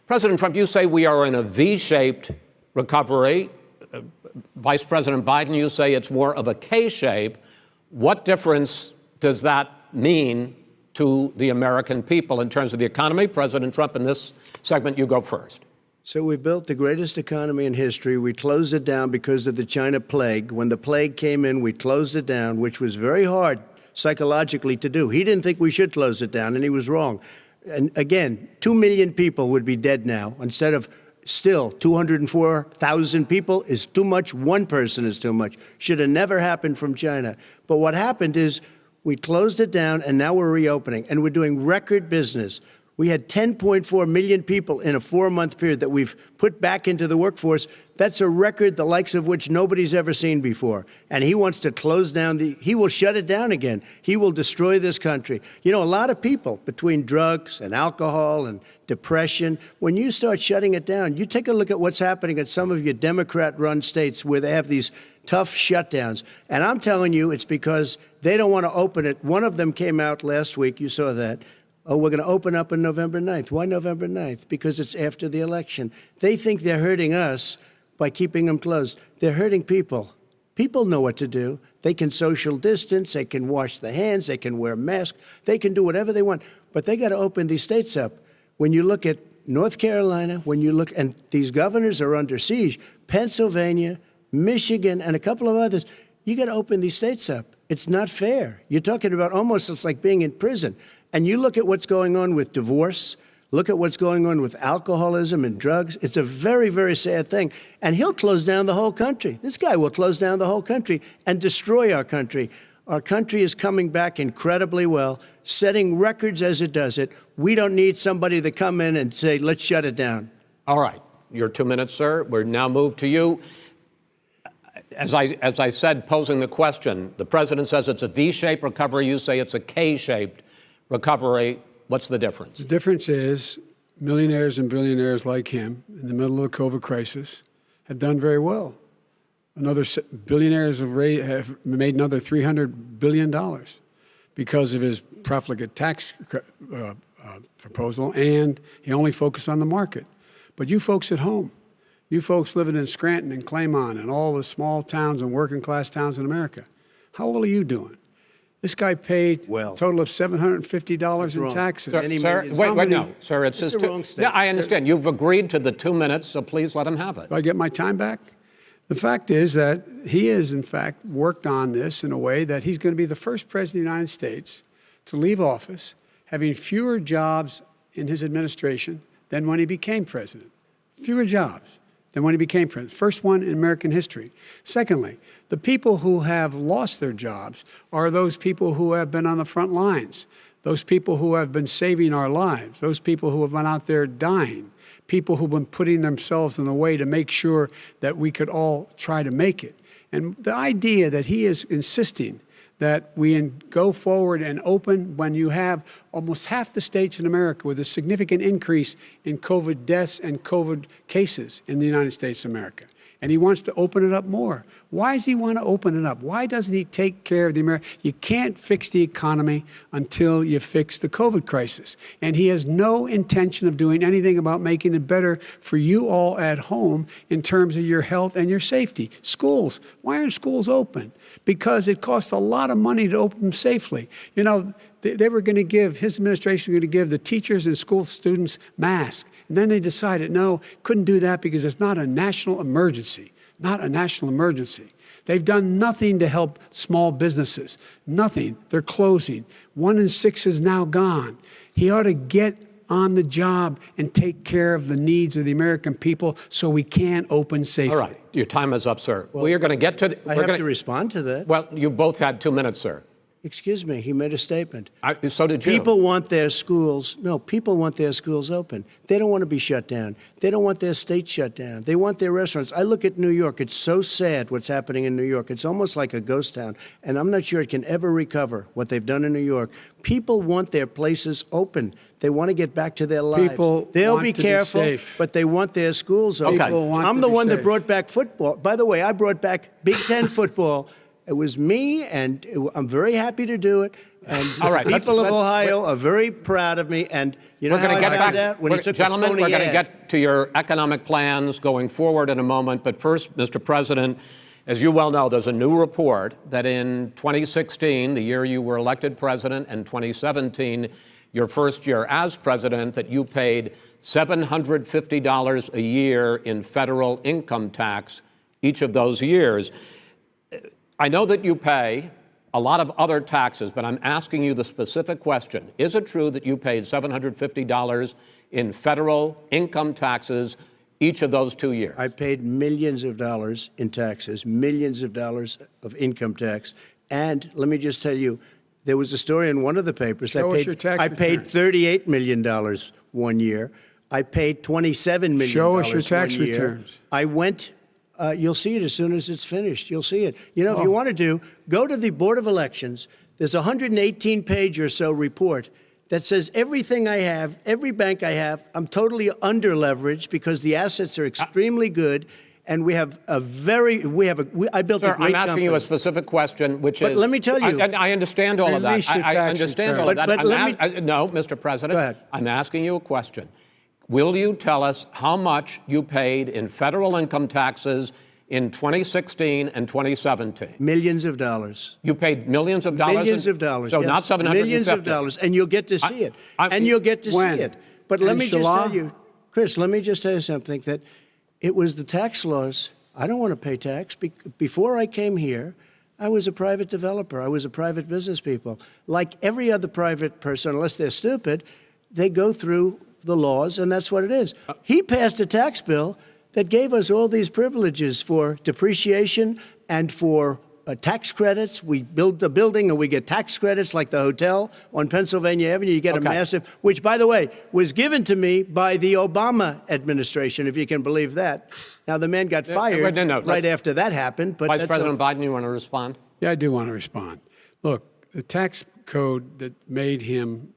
President Trump, you say we are in a V-shaped recovery. Vice President Biden, you say it's more of a K-shape. What difference does that mean to the American people in terms of the economy? President Trump, in this segment, you go first. So we built the greatest economy in history. We closed it down because of the China plague. When the plague came in, we closed it down, which was very hard psychologically to do. He didn't think we should close it down, and he was wrong. And again, 2 million people would be dead now instead of still 204,000 people is too much. One person is too much. Should have never happened from China. But what happened is we closed it down, and now we're reopening, and we're doing record business. We had 10.4 million people in a 4-month period that we've put back into the workforce. That's a record the likes of which nobody's ever seen before. And he wants to close down he will shut it down again. He will destroy this country. You know, a lot of people, between drugs and alcohol and depression, when you start shutting it down, you take a look at what's happening at some of your Democrat-run states where they have these tough shutdowns. And I'm telling you, it's because they don't want to open it. One of them came out last week. You saw that. Oh, we're going to open up on November 9th. Why November 9th? Because it's after the election. They think they're hurting us by keeping them closed. They're hurting people. People know what to do. They can social distance. They can wash their hands. They can wear masks. They can do whatever they want. But they got to open these states up. When you look at North Carolina, when you look, and these governors are under siege, Pennsylvania, Michigan, and a couple of others. You got to open these states up. It's not fair. You're talking about almost it's like being in prison. And you look at what's going on with divorce, look at what's going on with alcoholism and drugs. It's a very, very sad thing. And he'll close down the whole country. This guy will close down the whole country and destroy our country. Our country is coming back incredibly well, setting records as it does it. We don't need somebody to come in and say, let's shut it down. All right. Your 2 minutes, sir. We're now moved to you. As I said, posing the question, the president says it's a V-shaped recovery. You say it's a K-shaped recovery. What's the difference? The difference is millionaires and billionaires like him in the middle of the COVID crisis have done very well. Billionaires have made another $300 billion because of his profligate tax proposal, and he only focused on the market. But you folks at home, you folks living in Scranton and Claymont and all the small towns and working class towns in America, how well are you doing? This guy paid a total of $750 in taxes. Sir, wait, no, sir, it's just wrong statement. Yeah, I understand. You've agreed to the 2 minutes, so please let him have it. Do I get my time back? The fact is that he has, in fact, worked on this in a way that he's going to be the first president of the United States to leave office having fewer jobs in his administration than when he became president. Fewer jobs than when he became president. First one in American history. Secondly, the people who have lost their jobs are those people who have been on the front lines, those people who have been saving our lives, those people who have been out there dying, people who've been putting themselves in the way to make sure that we could all try to make it. And the idea that he is insisting that we go forward and open when you have almost half the states in America with a significant increase in COVID deaths and COVID cases in the United States of America. And he wants to open it up more. Why does he want to open it up? Why doesn't he take care of the American? You can't fix the economy until you fix the COVID crisis. And he has no intention of doing anything about making it better for you all at home in terms of your health and your safety. Schools, why aren't schools open? Because it costs a lot of money to open them safely. You know, they were going to give, his administration was going to give the teachers and school students masks. And then they decided, no, couldn't do that because it's not a national emergency. Not a national emergency. They've done nothing to help small businesses. Nothing. They're closing. 1 in 6 is now gone. He ought to get on the job and take care of the needs of the American people so we can open safely. All right. Your time is up, sir. Well, we're going to get to... I have to respond to that. Well, you both had 2 minutes, sir. Excuse me, he made a statement. So did you. People want their schools open. They don't want to be shut down. They don't want their state shut down. They want their restaurants. I look at New York. It's so sad what's happening in New York. It's almost like a ghost town. And I'm not sure it can ever recover what they've done in New York. People want their places open. They want to get back to their lives. They'll be careful, but they want their schools open. I'm the one that brought back football. By the way, I brought back Big Ten football. It was me, and I'm very happy to do it. And people of Ohio are very proud of me. And you know how I found out? When he took Gentlemen, a phony we're going to ad. get to your economic plans going forward in a moment. But first, Mr. President, as you well know, there's a new report that in 2016, the year you were elected president, and 2017, your first year as president, that you paid $750 a year in federal income tax each of those years. I know that you pay a lot of other taxes, but I'm asking you the specific question. Is it true that you paid $750 in federal income taxes each of those 2 years? I paid millions of dollars in taxes, millions of dollars of income tax. And let me just tell you, there was a story in one of the papers. Show us your tax I paid $38 million 1 year. I paid $27 million Show us your tax 1 year. returns. I went... you'll see it as soon as it's finished. You'll see it. You know, if you want to go to the Board of Elections. There's a 118-page or so report that says everything I have, every bank I have, I'm totally under-leveraged because the assets are extremely good, and I built a great company. I'm asking you a specific question, which is... But let me tell you... I understand all of that. I understand all of that. No, Mr. President. Go ahead. I'm asking you a question. Will you tell us how much you paid in federal income taxes in 2016 and 2017? Millions of dollars. You paid millions of dollars? Millions of dollars, So yes. not $750? Millions of dollars, and you'll get to see it. And you'll get to see it. But let me just tell you, Chris, let me just tell you something, that it was the tax laws. I don't want to pay tax. Before I came here, I was a private developer. I was a private business people. Like every other private person, unless they're stupid, they go through the laws, and that's what it is. He passed a tax bill that gave us all these privileges for depreciation and for tax credits. We build a building and we get tax credits like the hotel on Pennsylvania Avenue. You get a massive, which, by the way, was given to me by the Obama administration, if you can believe that. Now, the man got fired right after that happened. But Vice President Biden, you want to respond? Yeah, I do want to respond. Look, the tax code that made him,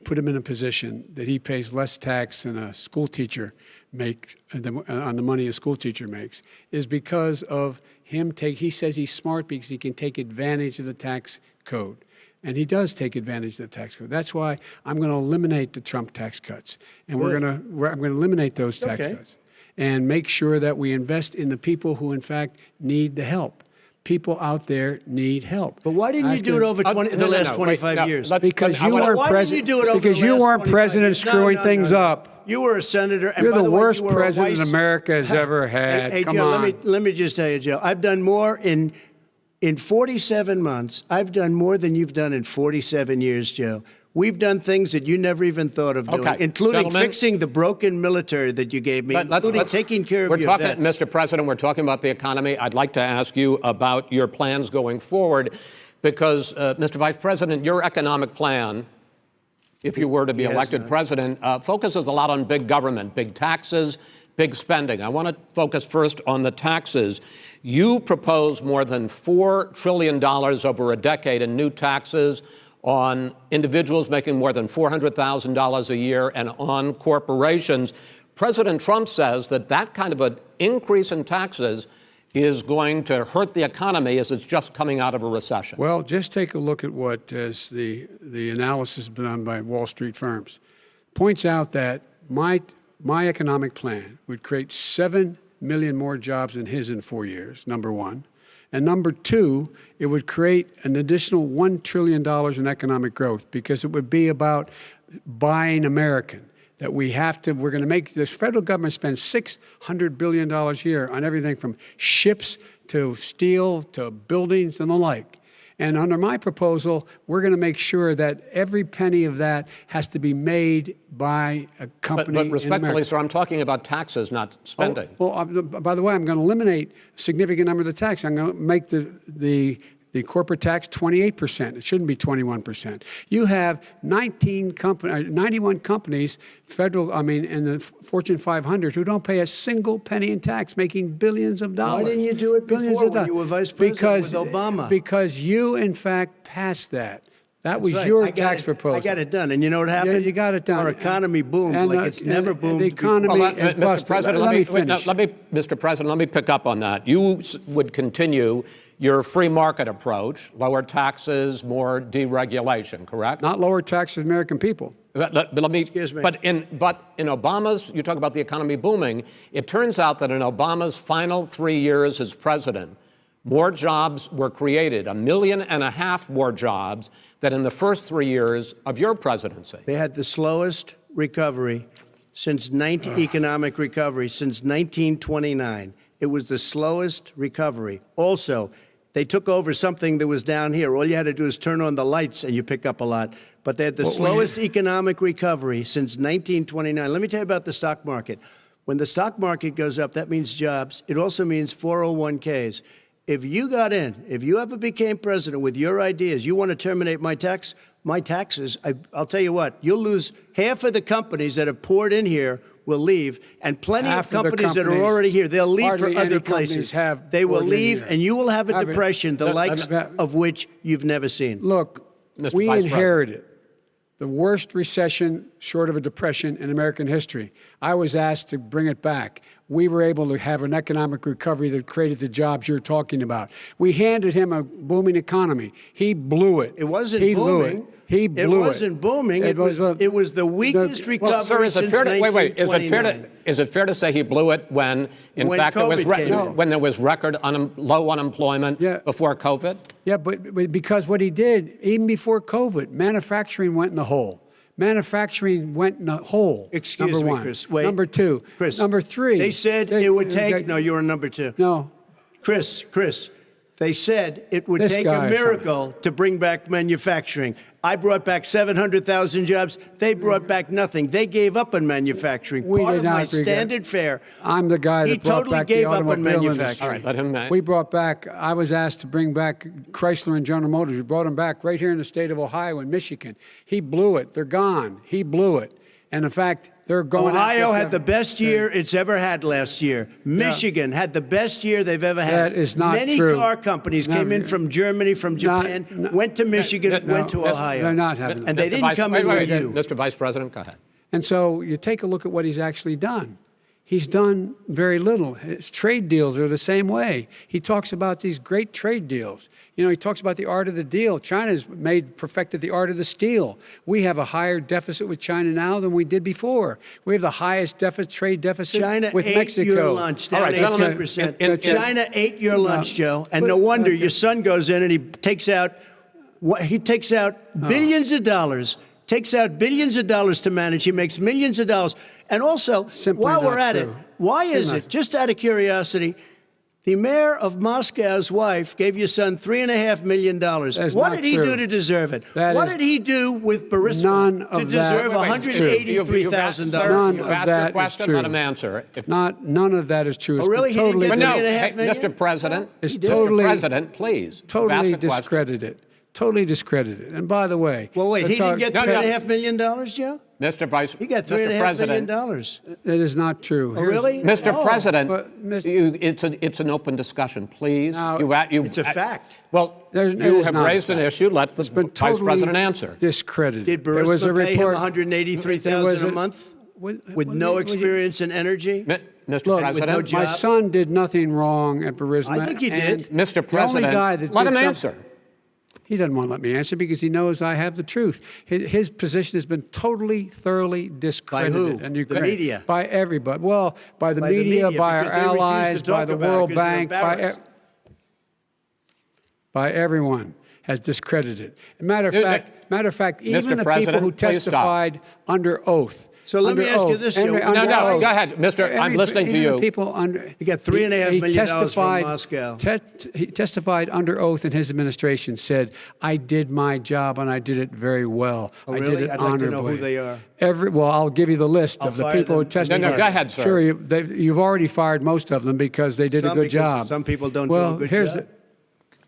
put him in a position that he pays less tax than a school teacher makes on the money a school teacher makes is because of him he says he's smart because he can take advantage of the tax code. And he does take advantage of the tax code. That's why I'm going to eliminate the Trump tax cuts. And I'm going to eliminate those tax cuts and make sure that we invest in the people who, in fact, need the help. People out there need help. But why didn't you do it over the last 25 years? Because you weren't president. Because you weren't president screwing things up. You were a senator. And You're by the way, worst you were president America has ever had. Hey, Come Joe, on. let me just tell you, Joe. I've done more in 47 months. I've done more than you've done in 47 years, Joe. We've done things that you never even thought of doing, including fixing the broken military that you gave me, including taking care of your vets. Mr. President, we're talking about the economy. I'd like to ask you about your plans going forward because, Mr. Vice President, your economic plan, if you were to be elected president, focuses a lot on big government, big taxes, big spending. I want to focus first on the taxes. You propose more than $4 trillion over a decade in new taxes on individuals making more than $400,000 a year and on corporations. President Trump says that that kind of an increase in taxes is going to hurt the economy as it's just coming out of a recession. Well, just take a look at what is the analysis done by Wall Street firms. Points out that my economic plan would create 7 million more jobs than his in 4 years, number one. And number two, it would create an additional $1 trillion in economic growth because it would be about buying American. That we're going to make this federal government spend $600 billion a year on everything from ships to steel to buildings and the like. And under my proposal, we're going to make sure that every penny of that has to be made by a company. But respectfully, sir, I'm talking about taxes, not spending. By the way, I'm going to eliminate a significant number of the tax. I'm going to make the corporate tax 28%. It shouldn't be 21%. You have 91 companies, in the Fortune 500 who don't pay a single penny in tax, making billions of dollars. Why didn't you do it before when you were vice president with Obama? Because you, in fact, passed that. That was your tax proposal. I got it done. And you know what happened? Yeah, you got it done. Our economy boomed like it's never boomed The economy is Mr. busted. President, Let me finish. Mr. President, let me pick up on that. You would continue your free market approach, lower taxes, more deregulation, correct? Not lower taxes for the American people. Excuse me. But in Obama's, you talk about the economy booming, it turns out that in Obama's final 3 years as president, more jobs were created, 1.5 million more jobs than in the first 3 years of your presidency. They had the slowest recovery economic recovery since 1929. It was the slowest recovery. Also, they took over something that was down here. All you had to do is turn on the lights and you pick up a lot. But they had the slowest economic recovery since 1929. Let me tell you about the stock market. When the stock market goes up, that means jobs. It also means 401ks. If you got in, if you ever became president with your ideas, you want to terminate my taxes, I'll tell you what, you'll lose half of the companies that have poured in here will leave, and plenty of companies that are already here, they'll leave for other places. They will leave, and you will have a depression, the likes of which you've never seen. Look, we inherited the worst recession short of a depression in American history. I was asked to bring it back. We were able to have an economic recovery that created the jobs you're talking about. We handed him a booming economy. He blew it. It wasn't booming. Blew it. He blew it. It wasn't booming. It was the weakest recovery since 1929. Is it fair to say he blew it when there was record low unemployment before COVID? Yeah, but because what he did, even before COVID, manufacturing went in the hole. Manufacturing went in a hole. Excuse number me, one. Chris. Wait. Number two. Chris. Number three. They said it would take. No, you were number two. No. Chris. They said it would This take guy a is miracle to bring back manufacturing. I brought back 700,000 jobs. They brought back nothing. They gave up on manufacturing. We Part did of not my agree. standard fare. I'm the guy that He brought totally back gave the up on automobile manufacturing. industry. All right, let him. We brought back, I was asked to bring back Chrysler and General Motors. We brought them back right here in the state of Ohio and Michigan. He blew it. They're gone. He blew it. And in fact, they're going. Ohio had the best year it's ever had last year. Michigan had the best year they've ever had. That is not Many true. car companies came in from Germany, from Japan, went to Michigan, went to Ohio. They're not having And they didn't come in with you. Mr. Vice President, go ahead. And so you take a look at what he's actually done. He's done very little. His trade deals are the same way. He talks about these great trade deals. You know, he talks about the art of the deal. China's perfected the art of the steal. We have a higher deficit with China now than we did before. We have the highest trade deficit China with ate Mexico. your lunch, down All right, gentlemen, 18%. China ate your lunch, Joe, and no wonder your son goes in and he takes out billions of dollars. Takes out billions of dollars to manage. He makes millions of dollars. And also, Simply while we're not at it, true. why is it, just out of curiosity, the mayor of Moscow's wife gave your son $3.5 million. That's What not did he true. do to deserve it? That What is did he do with Burisma none to of that deserve is true. $183,000? None You've of asked that your is question, true. let him answer. None of that is true. It's Oh, really? been He didn't totally get But no, $3.5 hey, million? Mr. President, It's Mr. totally- President, please. totally ask a question. discredited. Totally discredited. And by the way, Well, wait, he didn't get No, no. $3.5 million, Joe? Mr. Vice, He got Mr. $3.5 million. President, that is not true. Oh, really? Mr. Oh. President, But, Mr. it's an open discussion, please. Now, It's a fact. Well, It you is have not a raised an fact. issue. Let the It's been Vice totally President answer. discredited. Did There was a Burisma pay him report. $183,000 a month with no experience in energy? Mr. Look, President, no job. My son did nothing wrong at Burisma. I think he and did. Mr. the only President, guy that let did him something- answer. He doesn't want to let me answer because he knows I have the truth. His position has been totally, thoroughly discredited. By who? And The media? By everybody. Well, by the By the media, media, by our because they refuse to allies, by talk the about it World because they're Bank, embarrassed. by everyone has discredited. Matter of fact, even the people President, who please stop. testified under oath. So let me under ask you oath, this, under- Joe. under No, oath. go ahead, Mr. I'm listening to Even you. the people under. He got $3.5 million from testified- Moscow. He testified under oath in his administration, said, I did my job and I did it very well. Oh, I really? did it I'd like to know honorably. who they are. Well, I'll give you the list I'll of the fire people who them. testified. No, go ahead, sir. Sure, you've already fired most of them because they did Some a good because job. some people don't do well, a good here's job.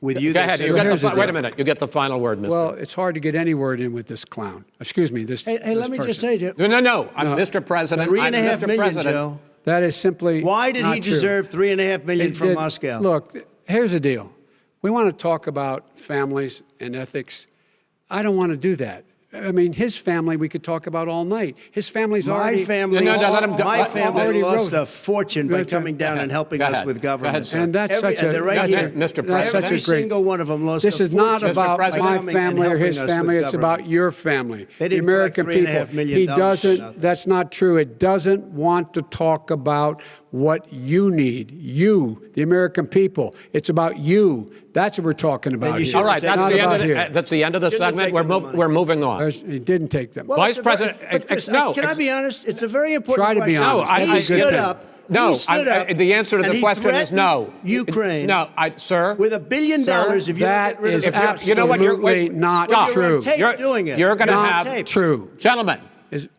With you, Go they ahead. say- You get here's the wait a deal. minute. You get the final word, Mr. Well, it's hard to get any word in with this clown. Excuse me, this. Hey, this let me just person. tell you, No. I'm Mr. President. I'm $3.5 Mr. million, President. Joe. That is simply Why did not he true. deserve $3.5 million It from did- Moscow? Look, here's the deal. We want to talk about families and ethics. I don't want to do that. I mean, his family we could talk about all night. His family's My already. family, No, let him go. my family already lost wrote- a fortune by coming down and helping Go us ahead. with Go ahead, government. sir. And that's such a. they're right that's here. a- Mr. That's President. such Every a great. single one of them lost This a is not fortune about by President. my coming and family or helping his us with family. It's government. about your family, They the didn't American collect people. $3.5 million He for doesn't. nothing. That's not true. It doesn't want to talk about what you need. You, the American people. It's about you. That's what we're talking about. you here. should All right, Not that's the, about end of here. the, that's the end of the Shouldn't have segment. taken the money. We're moving on. He didn't take them. Well, Vice it's a President, but Chris, no, can I be honest? It's a very important Try to be question. honest. No, He I- stood I- up. No, he stood up. the answer to and the he question is threatened no. Ukraine. No, sir. With $1 billion, Sir, if you don't that get rid of is the press. absolutely You know what? Wait, not stop. You're on true. tape doing it. You're going to You're on have tape. True. Gentlemen. Is-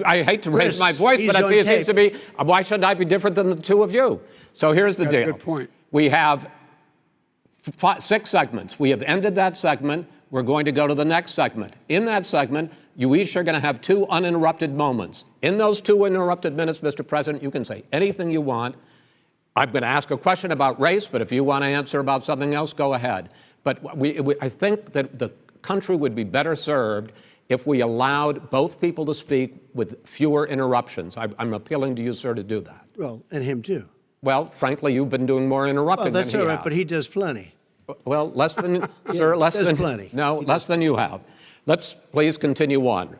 I hate to raise Chris, my voice, but he's on it seems tape. to be, why should I be different than the two of you? So here's the Got a deal. good point. We have 6 segments. We have ended that segment. We're going to go to the next segment. In that segment, you each are going to have 2 uninterrupted moments. In those 2 uninterrupted minutes, Mr. President, you can say anything you want. I'm going to ask a question about race, but if you want to answer about something else, go ahead. But I think that the country would be better served if we allowed both people to speak with fewer interruptions. I'm appealing to you, sir, to do that. Well, and him too. Well, frankly, you've been doing more Well, interrupting that's than all he right, has. but he does plenty. Well, less than, sir, less there's than. plenty. No, less than you have. Let's please continue on.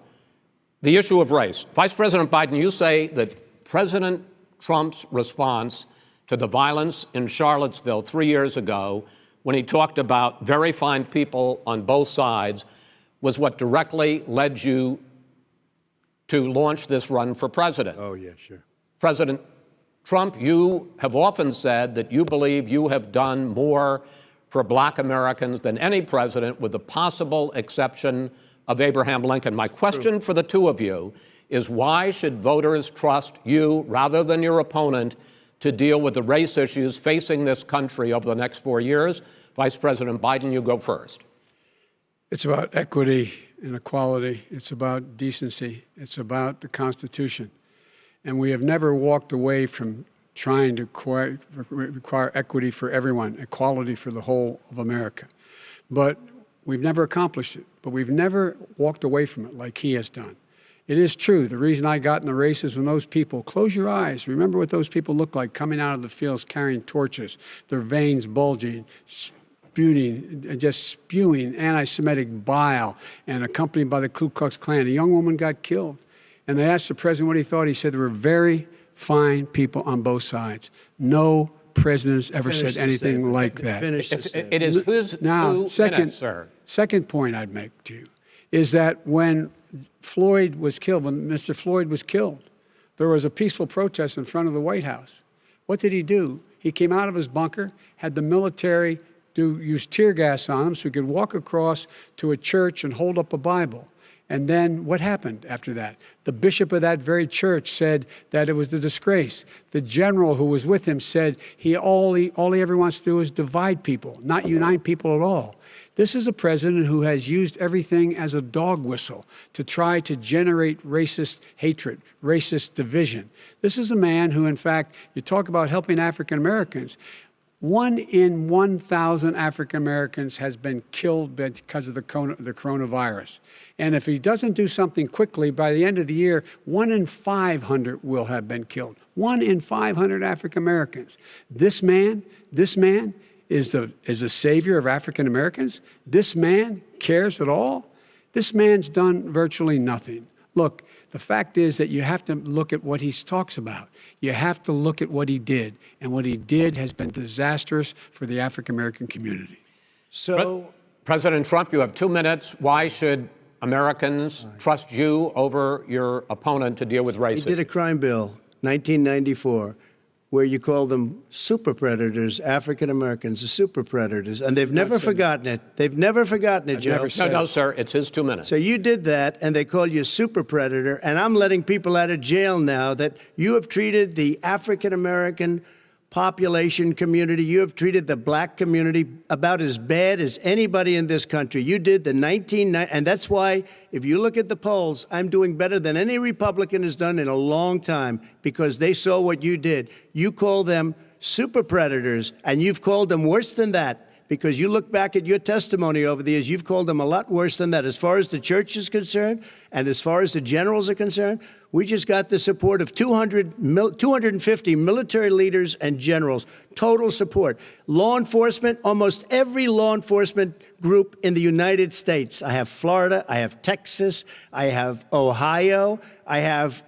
The issue of race. Vice President Biden, you say that President Trump's response to the violence in Charlottesville 3 years ago, when he talked about very fine people on both sides, was what directly led you to launch this run for president. Oh, yeah, sure. President Trump, you have often said that you believe you have done more for black Americans than any president, with the possible exception of Abraham Lincoln. My question for the two of you is, why should voters trust you rather than your opponent to deal with the race issues facing this country over the next 4 years? Vice President Biden, you go first. It's about equity and equality. It's about decency. It's about the Constitution. And we have never walked away from trying to require equity for everyone, equality for the whole of America. But we've never accomplished it. But we've never walked away from it like he has done. It is true. The reason I got in the race is when those people, close your eyes, remember what those people look like coming out of the fields carrying torches, their veins bulging, just spewing anti-Semitic bile, and accompanied by the Ku Klux Klan. A young woman got killed. And they asked the president what he thought. He said there were very fine people on both sides. No president has ever said anything like that. It is whose now, 2 minutes, sir. Second point I'd make to you is that when Floyd was killed, when Mr. Floyd was killed, there was a peaceful protest in front of the White House. What did he do? He came out of his bunker, had the military use tear gas on him so he could walk across to a church and hold up a Bible. And then what happened after that? The bishop of that very church said that it was a disgrace. The general who was with him said all he ever wants to do is divide people, not unite people at all. This is a president who has used everything as a dog whistle to try to generate racist hatred, racist division. This is a man who, in fact, you talk about helping African Americans. 1 in 1,000 African Americans has been killed because of the coronavirus. And if he doesn't do something quickly, by the end of the year, 1 in 500 will have been killed. 1 in 500 African Americans. This man is the savior of African Americans. This man cares at all. This man's done virtually nothing. Look, the fact is that you have to look at what he talks about. You have to look at what he did. And what he did has been disastrous for the African-American community. So, President Trump, you have 2 minutes. Why should Americans trust you over your opponent to deal with racism? he did a crime bill, 1994, where you call them super predators, African Americans, the super predators, and they've never forgotten it. They've never forgotten it, Joe. No, sir, it's his 2 minutes. So you did that, and they call you a super predator, and I'm letting people out of jail now that you have treated the African American population community, you have treated the black community about as bad as anybody in this country. You did the and that's why, if you look at the polls, I'm doing better than any Republican has done in a long time, because they saw what you did. You call them super predators, and you've called them worse than that, because you look back at your testimony over the years, you've called them a lot worse than that. As far as the church is concerned, and as far as the generals are concerned, we just got the support of 250 military leaders and generals, total support. Law enforcement, almost every law enforcement group in the United States. I have Florida, I have Texas, I have Ohio, I have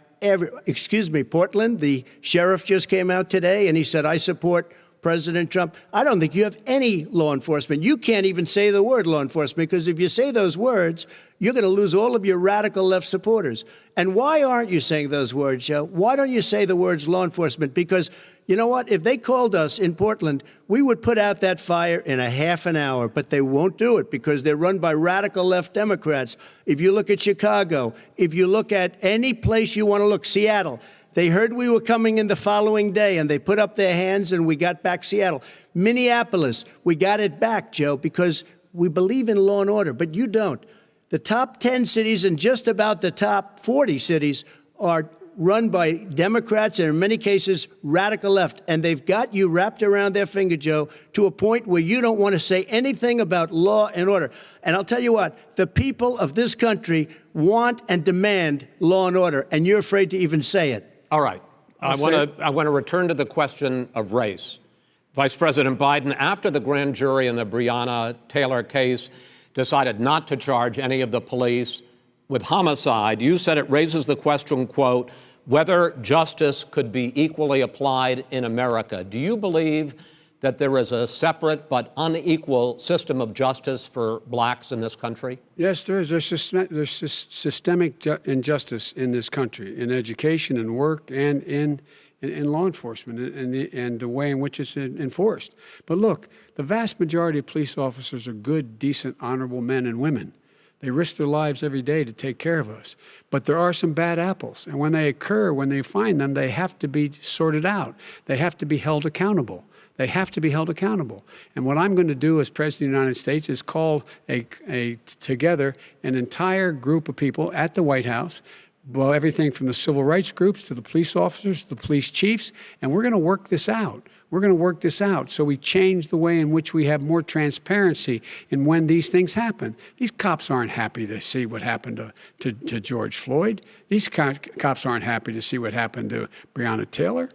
Portland. The sheriff just came out today and he said, I support President Trump. I don't think you have any law enforcement. You can't even say the word law enforcement, because if you say those words, you're going to lose all of your radical left supporters. And why aren't you saying those words, Joe? Why don't you say the words law enforcement? Because you know what? If they called us in Portland, we would put out that fire in a half an hour, but they won't do it because they're run by radical left Democrats. If you look at Chicago, if you look at any place you want to look, Seattle, they heard we were coming in the following day, and they put up their hands, and we got back Seattle. Minneapolis, we got it back, Joe, because we believe in law and order, but you don't. The top 10 cities and just about the top 40 cities are run by Democrats and, in many cases, radical left. And they've got you wrapped around their finger, Joe, to a point where you don't want to say anything about law and order. And I'll tell you what, the people of this country want and demand law and order, and you're afraid to even say it. All right. I want to return to the question of race. Vice President Biden, after the grand jury in the Breonna Taylor case decided not to charge any of the police with homicide, you said it raises the question, quote, whether justice could be equally applied in America. Do you believe that there is a separate but unequal system of justice for blacks in this country? Yes, there is. There's systemic injustice in this country, in education and work and in law enforcement and the way in which it's enforced. But look, the vast majority of police officers are good, decent, honorable men and women. They risk their lives every day to take care of us. But there are some bad apples. And when they occur, when they find them, they have to be sorted out. They have to be held accountable. They have to be held accountable. And what I'm going to do as President of the United States is call together an entire group of people at the White House, well, everything from the civil rights groups to the police officers, to the police chiefs, and we're going to work this out. We're going to work this out so we change the way in which we have more transparency in when these things happen. These cops aren't happy to see what happened to George Floyd. These cops aren't happy to see what happened to Breonna Taylor.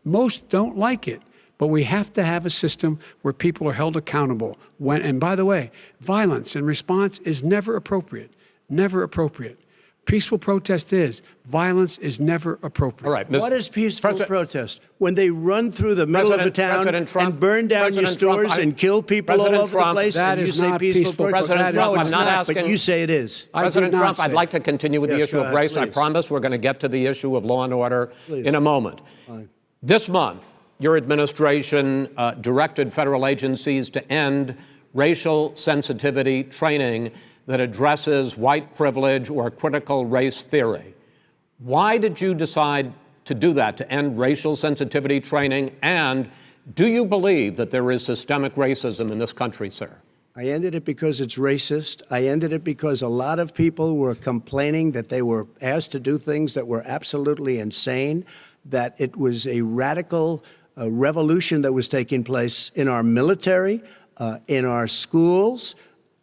Most don't like it. But we have to have a system where people are held accountable. And by the way, violence in response is never appropriate. Never appropriate. Peaceful protest is. Violence is never appropriate. All right. What is peaceful protest? When they run through the middle of a town and burn down your stores and kill people all over the place, that and you is say not peaceful protest? President Trump, No, it's I'm not not, asking. but you say it is. President Trump, I'd like to continue with the issue of race. Please. I promise we're going to get to the issue of law and order in a moment. Fine. This month, your administration directed federal agencies to end racial sensitivity training that addresses white privilege or critical race theory. Why did you decide to do that, to end racial sensitivity training? And do you believe that there is systemic racism in this country, sir? I ended it because it's racist. I ended it because a lot of people were complaining that they were asked to do things that were absolutely insane, that it was a radical revolution that was taking place in our military, in our schools,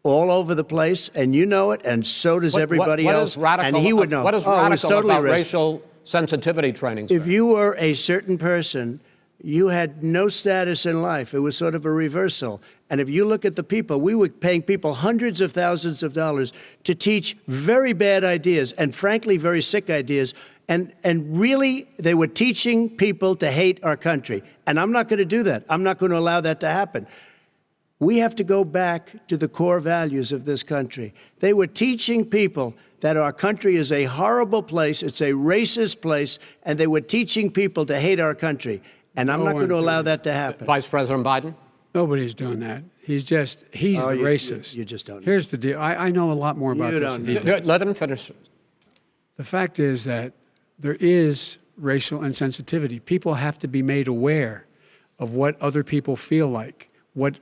all over the place, and you know it, and so does everybody else. And he would know. What is radical about racial sensitivity training, sir? If you were a certain person, you had no status in life. It was sort of a reversal. And if you look at the people, we were paying people hundreds of thousands of dollars to teach very bad ideas and, frankly, very sick ideas. And really, they were teaching people to hate our country. And I'm not going to do that. I'm not going to allow that to happen. We have to go back to the core values of this country. They were teaching people that our country is a horrible place, it's a racist place, and they were teaching people to hate our country. And I'm not going to allow that to happen. Vice President Biden? Nobody's doing that. He's the racist. You just don't know. Here's the deal. I know a lot more about this than he does. Let him finish. The fact is that there is racial insensitivity. People have to be made aware of what other people feel like, what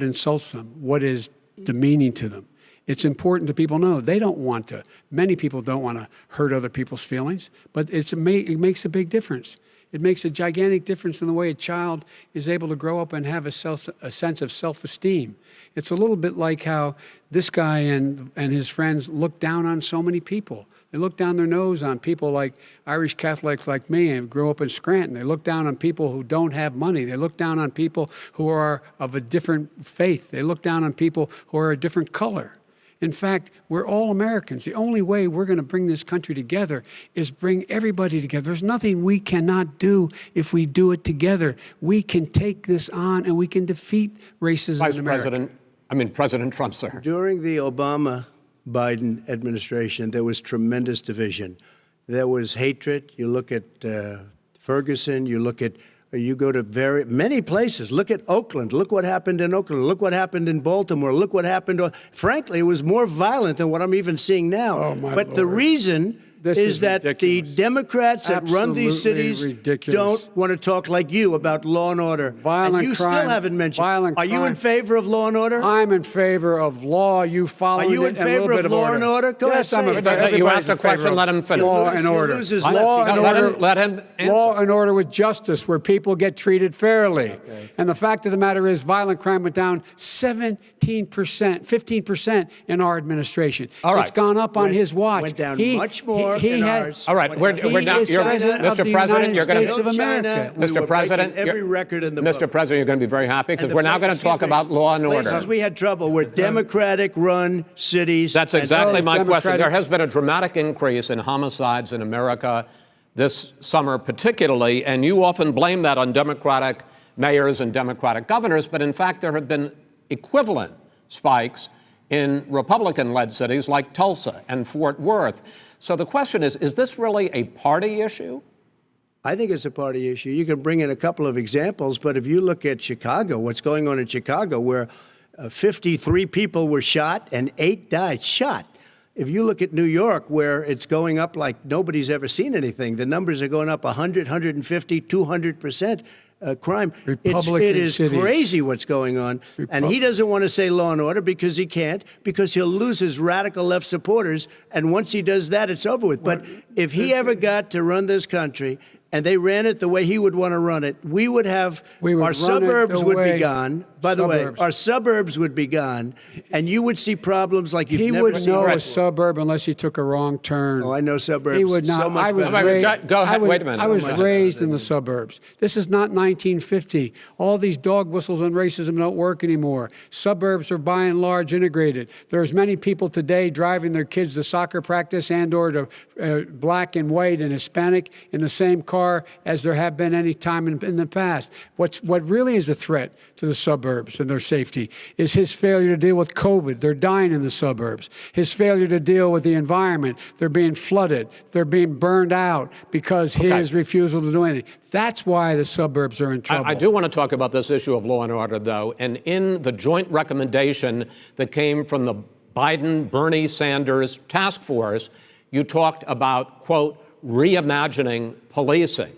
insults them, what is demeaning to them. It's important that people know they don't want to. Many people don't want to hurt other people's feelings, but it makes a big difference. It makes a gigantic difference in the way a child is able to grow up and have a sense of self-esteem. It's a little bit like how this guy and his friends look down on so many people. They look down their nose on people like Irish Catholics like me and grew up in Scranton. They look down on people who don't have money. They look down on people who are of a different faith. They look down on people who are a different color. In fact, we're all Americans. The only way we're going to bring this country together is bring everybody together. There's nothing we cannot do if we do it together. We can take this on and we can defeat racism in America. President Trump, sir. During the Obama-Biden administration, there was tremendous division. There was hatred. You look at Ferguson, you go to many places. Look at Oakland. Look what happened in Oakland. Look what happened in Baltimore. Look what happened. Frankly, it was more violent than what I'm even seeing now. Oh, my but Lord. The reason is that ridiculous. the Democrats that run these cities don't want to talk like you about law and order. Violent and you crime, still haven't mentioned. violent Are you crime. in favor of law and order? I'm in favor of law. You follow it. Are you in favor of law and order? Go yes, ahead, I'm say in it. favor. You asked a question, let him finish. Law and order. Law and order. Let him answer. Law and order with justice, where people get treated fairly. Okay. And the fact of the matter is, violent crime went down 15% in our administration. All right. It's gone up on his watch. Went down much more in ours. All right, we're now. Mr. President, you're going to. Mr. President, every record in the Mr. book. President, you're going to be very happy because we're now going to talk about law and order. Places we had trouble were Democratic-run cities. That's exactly my question. There has been a dramatic increase in homicides in America this summer, particularly, and you often blame that on Democratic mayors and Democratic governors, but in fact there have been equivalent spikes in Republican-led cities like Tulsa and Fort Worth. So the question is this really a party issue? I think it's a party issue. You can bring in a couple of examples, but if you look at Chicago, what's going on in Chicago, where 53 people were shot and 8 died, shot. If you look at New York, where it's going up like nobody's ever seen anything, the numbers are going up 100, 150, 200%. Crime. It is crazy what's going on. And he doesn't want to say law and order because he can't, because he'll lose his radical left supporters. And once he does that, it's over with. But if he ever got to run this country and they ran it the way he would want to run it, we would have our suburbs would be gone. By the way, our suburbs would be gone, and you would see problems like you've never seen. He would know a suburb unless he took a wrong turn. Oh, I know suburbs. He would not. So much Go ahead. Wait a minute. I was raised in the suburbs. This is not 1950. All these dog whistles and racism don't work anymore. Suburbs are by and large integrated. There's many people today driving their kids to soccer practice and/or to black and white and Hispanic in the same car as there have been any time in the past. What really is a threat to the suburbs and their safety is his failure to deal with COVID. They're dying in the suburbs. His failure to deal with the environment. They're being flooded. They're being burned out because his refusal to do anything. That's why the suburbs are in trouble. I do want to talk about this issue of law and order, though. And in the joint recommendation that came from the Biden-Bernie Sanders task force, you talked about, quote, reimagining policing.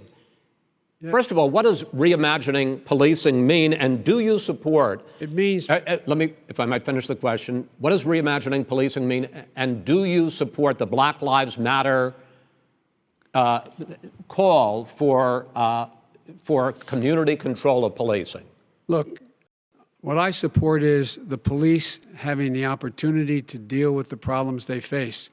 Yeah. First of all, what does reimagining policing mean, and do you support? It means. Let me, if I might finish the question. What does reimagining policing mean, and do you support the Black Lives Matter call for community control of policing? Look, what I support is the police having the opportunity to deal with the problems they face.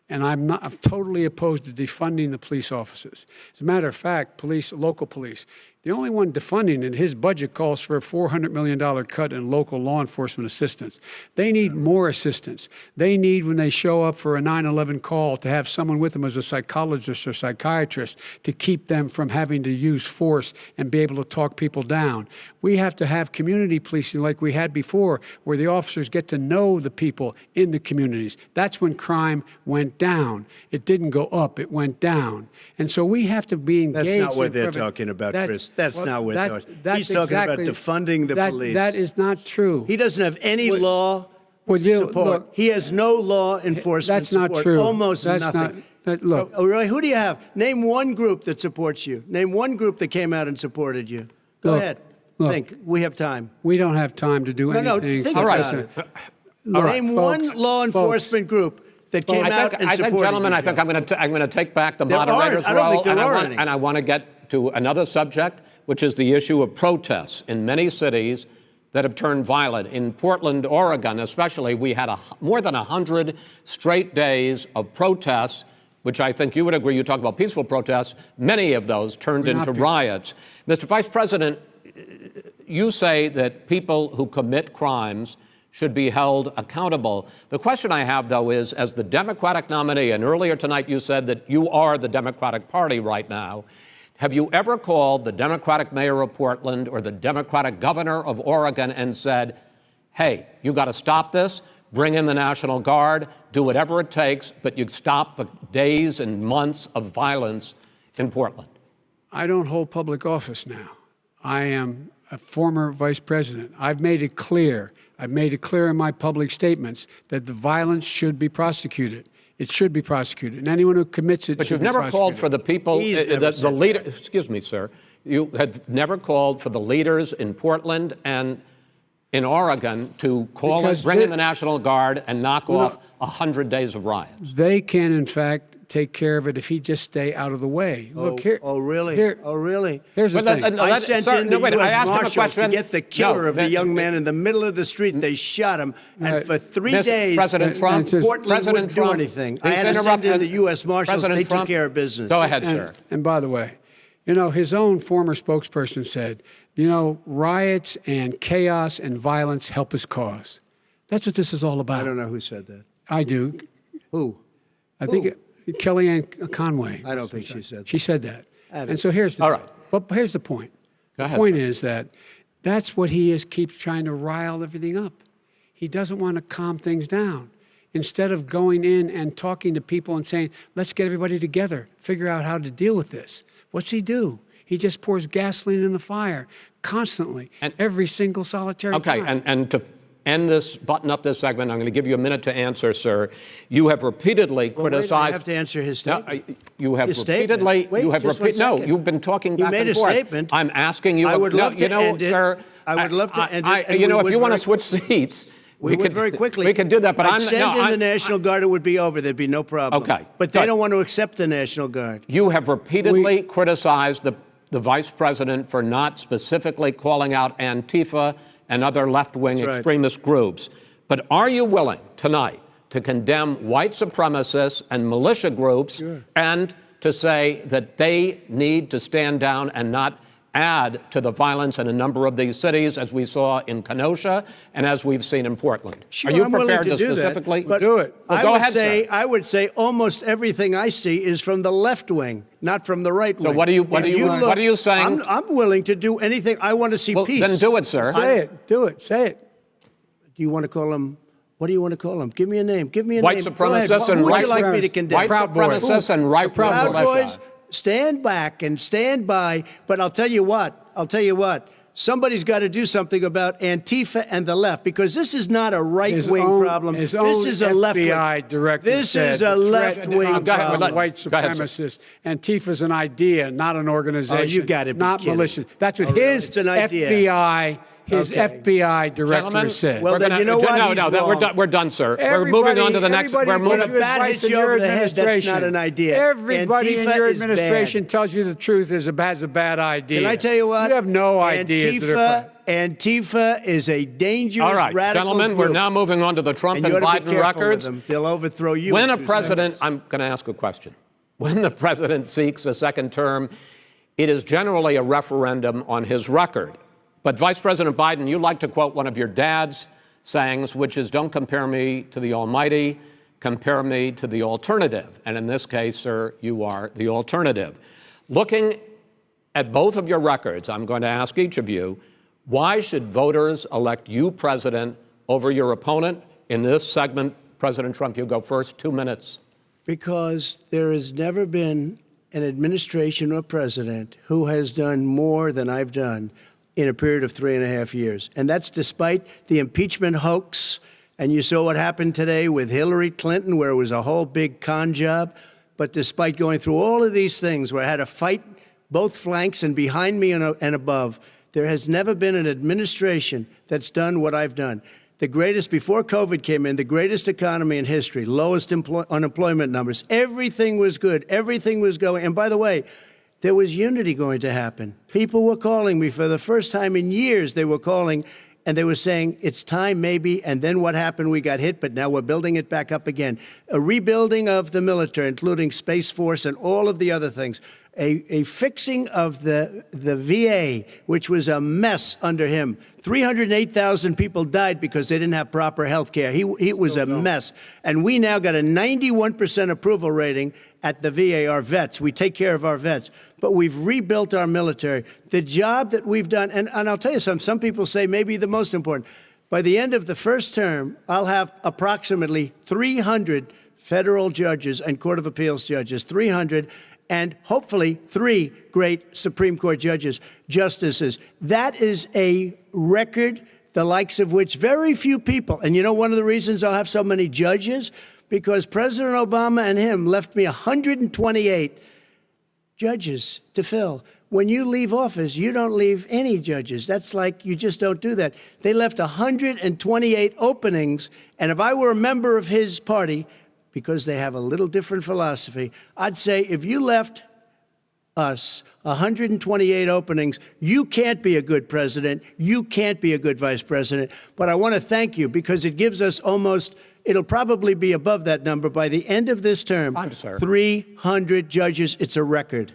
And I'm totally opposed to defunding the police officers. As a matter of fact, local police, the only one defunding it, his budget calls for a $400 million cut in local law enforcement assistance. They need more assistance. They need, when they show up for a 9/11 call, to have someone with them as a psychologist or psychiatrist to keep them from having to use force and be able to talk people down. We have to have community policing like we had before, where the officers get to know the people in the communities. That's when crime went down. It didn't go up, it went down. And so we have to be engaged. That's not what they're talking about, Chris. That's not what he's talking about, defunding the police. That is not true. He doesn't have any law support. Look, he has no law enforcement that's not support. true. Almost nothing. Look. Oh, really? Who do you have? Name one group that supports you. Name one group that came out and supported you. Go ahead. Think. We have time. We don't have time to do anything. No, think all right. Name one law enforcement group that came out and supported gentlemen, you. I think I'm going to take back the moderator's role, and I want to get to another subject, which is the issue of protests in many cities that have turned violent. In Portland, Oregon, especially, we had more than 100 straight days of protests, which I think you would agree. You talk about peaceful protests. Many of those turned into riots. Mr. Vice President, you say that people who commit crimes should be held accountable. The question I have, though, is, as the Democratic nominee, and earlier tonight you said that you are the Democratic Party right now, have you ever called the Democratic mayor of Portland or the Democratic governor of Oregon and said, hey, you got to stop this, bring in the National Guard, do whatever it takes, but you stop the days and months of violence in Portland? I don't hold public office now. I am a former vice president. I've made it clear in my public statements that the violence should be prosecuted. It should be prosecuted, and anyone who commits it. But you've never called for the people, the leader. Excuse me, sir. You have never called for the leaders in Portland and in Oregon to bring in the National Guard and knock off 100 days of riots. They can, in fact, take care of it if he just stay out of the way. Look here. Oh, really? Here's the thing. I sent in the U.S. Marshals to get the killer of the young man in the middle of the street. They shot him, and for 3 days, President Trump, Portland wouldn't do anything. I had to send in the U.S. Marshals. They took care of business. Go ahead, sir. And by the way, his own former spokesperson said, riots and chaos and violence help his cause. That's what this is all about. I don't know who said that. I do. Who? I think Kellyanne Conway. I don't think she said that. She said that. And so here's the point. Go ahead, The point sir. is that that's what he is, keeps trying to rile everything up. He doesn't want to calm things down. Instead of going in and talking to people and saying, let's get everybody together, figure out how to deal with this. What's he do? He just pours gasoline in the fire constantly, And every single solitary time. Okay, and to end this, button up this segment, I'm going to give you a minute to answer, sir. You have repeatedly criticized. I have to answer his statement. No, you have His repeatedly. statement. Wait, you have just 1 No, second. you've been talking He back made and a forth. statement. I'm asking you. I would love to end it. Sir. I would love to end it, and You know, we if would you want to very switch seats. We would very quickly. We could do that, but I'd I'm send in I'm- the National Guard. It would be over. There'd be no problem. Okay, but they good. don't want to accept the National Guard. You have repeatedly criticized the vice president for not specifically calling out Antifa and other left-wing That's right. extremist groups. But are you willing tonight to condemn white supremacists and militia groups and to say that they need to stand down and not add to the violence in a number of these cities, as we saw in Kenosha and as we've seen in Portland? Sure, Are you I'm willing prepared to do specifically that, but do it? Well, I go would ahead, say, sir. I would say almost everything I see is from the left wing, not from the right wing. So what are you saying? I'm willing to do anything. I want to see Well, peace. then do it, sir. Say it. Do it. Say it. Do you want to call him? What do you want to call him? Give me a name. Give me a White name. Go ahead. supremacists and Who would right you like me to supremacists. condemn? White Proud Boys. supremacists and right-wing Proud militia. Boys, stand back and stand by. But I'll tell you what. Somebody's got to do something about Antifa and the left, because this is not a right-wing problem. His This own is a left-wing. FBI director This said is a the threat left-wing of Go ahead, problem. white Go ahead, sir. supremacists. Antifa's an idea, not an organization. Oh, you gotta be not kidding. militia. That's what Oh, really? his It's an idea. His Okay. FBI director Gentlemen, said. Well, we're then gonna- you know what? No, He's no, wrong. we're done, sir. We're moving on to the next. We're Everybody When a gives moving. you bat advice hits in you your over the head, that's administration. not an idea. Everybody in Antifa your is bad. administration tells you the truth has a bad idea. Can I tell you what? You have no ideas. Antifa is a dangerous, All right, radical gentlemen, group. we're now moving on to the Trump And and you ought to be Biden careful with records. them. They'll overthrow you. When in a 2 president, seconds. I'm going to ask a question. When the president seeks a second term, it is generally a referendum on his record. But Vice President Biden, you like to quote one of your dad's sayings, which is, don't compare me to the almighty, compare me to the alternative. And in this case, sir, you are the alternative. Looking at both of your records, I'm going to ask each of you, why should voters elect you president over your opponent? In this segment, President Trump, you go first, 2 minutes. Because there has never been an administration or president who has done more than I've done in a period of 3.5 years. And that's despite the impeachment hoax. And you saw what happened today with Hillary Clinton, where it was a whole big con job. But despite going through all of these things, where I had to fight both flanks and behind me and above, there has never been an administration that's done what I've done. The greatest, before COVID came in, the greatest economy in history, lowest unemployment numbers. Everything was good. Everything was going. And by the way, there was unity going to happen. People were calling me for the first time in years. They were calling and they were saying, it's time maybe. And then what happened? We got hit, but now we're building it back up again. A rebuilding of the military, including Space Force and all of the other things. A fixing of the VA, which was a mess under him. 308,000 people died because they didn't have proper health care. It was a mess. And we now got a 91% approval rating at the VA, our vets. We take care of our vets. But we've rebuilt our military. The job that we've done, and I'll tell you something, some people say maybe the most important. By the end of the first term, I'll have approximately 300 federal judges and Court of Appeals judges, 300, and hopefully 3 great Supreme Court justices. That is a record, the likes of which very few people, and you know one of the reasons I'll have so many judges? Because President Obama and him left me 128 judges to fill. When you leave office, you don't leave any judges. That's like you just don't do that. They left 128 openings, and if I were a member of his party, because they have a little different philosophy, I'd say if you left us 128 openings, you can't be a good president, you can't be a good vice president. But I want to thank you because it gives us almost, it'll probably be above that number by the end of this term. 300 judges, it's a record.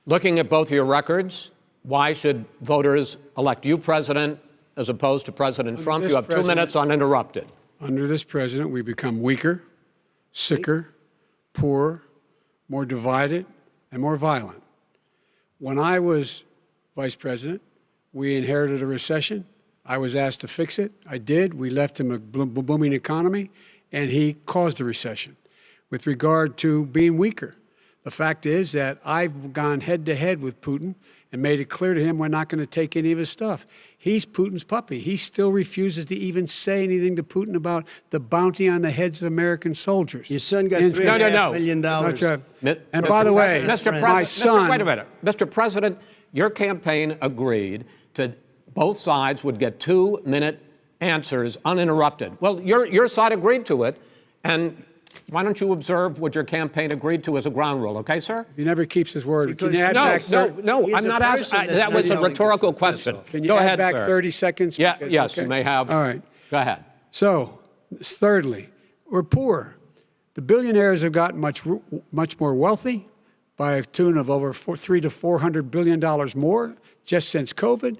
Looking at both your records, why should voters elect you president as opposed to President Trump? You have 2 minutes uninterrupted. Under this president, we become weaker, sicker, poorer, more divided, and more violent. When I was vice president, We inherited a recession. I was asked to fix it. I did. We left him a booming economy, and he caused the recession. With regard to being weaker, the fact is that I've gone head-to-head with Putin and made it clear to him we're not going to take any of his stuff. He's Putin's puppy. He still refuses to even say anything to Putin about the bounty on the heads of American soldiers. Your son got $3.5 million. And by the way, my son... Wait a minute. Mr. President, your campaign agreed to both sides would get 2-minute answers uninterrupted. Well, your side agreed to it, and why don't you observe what your campaign agreed to as a ground rule, okay, sir? He never keeps his word. Because Can you add No, I'm not asking. That was a rhetorical question. Can you Go add ahead, back sir. 30 seconds? Yeah, Because- yes, okay. you may have. All right. Go ahead. So, thirdly, we're poor. The billionaires have gotten much more wealthy by a tune of over $300 to $400 billion more just since COVID.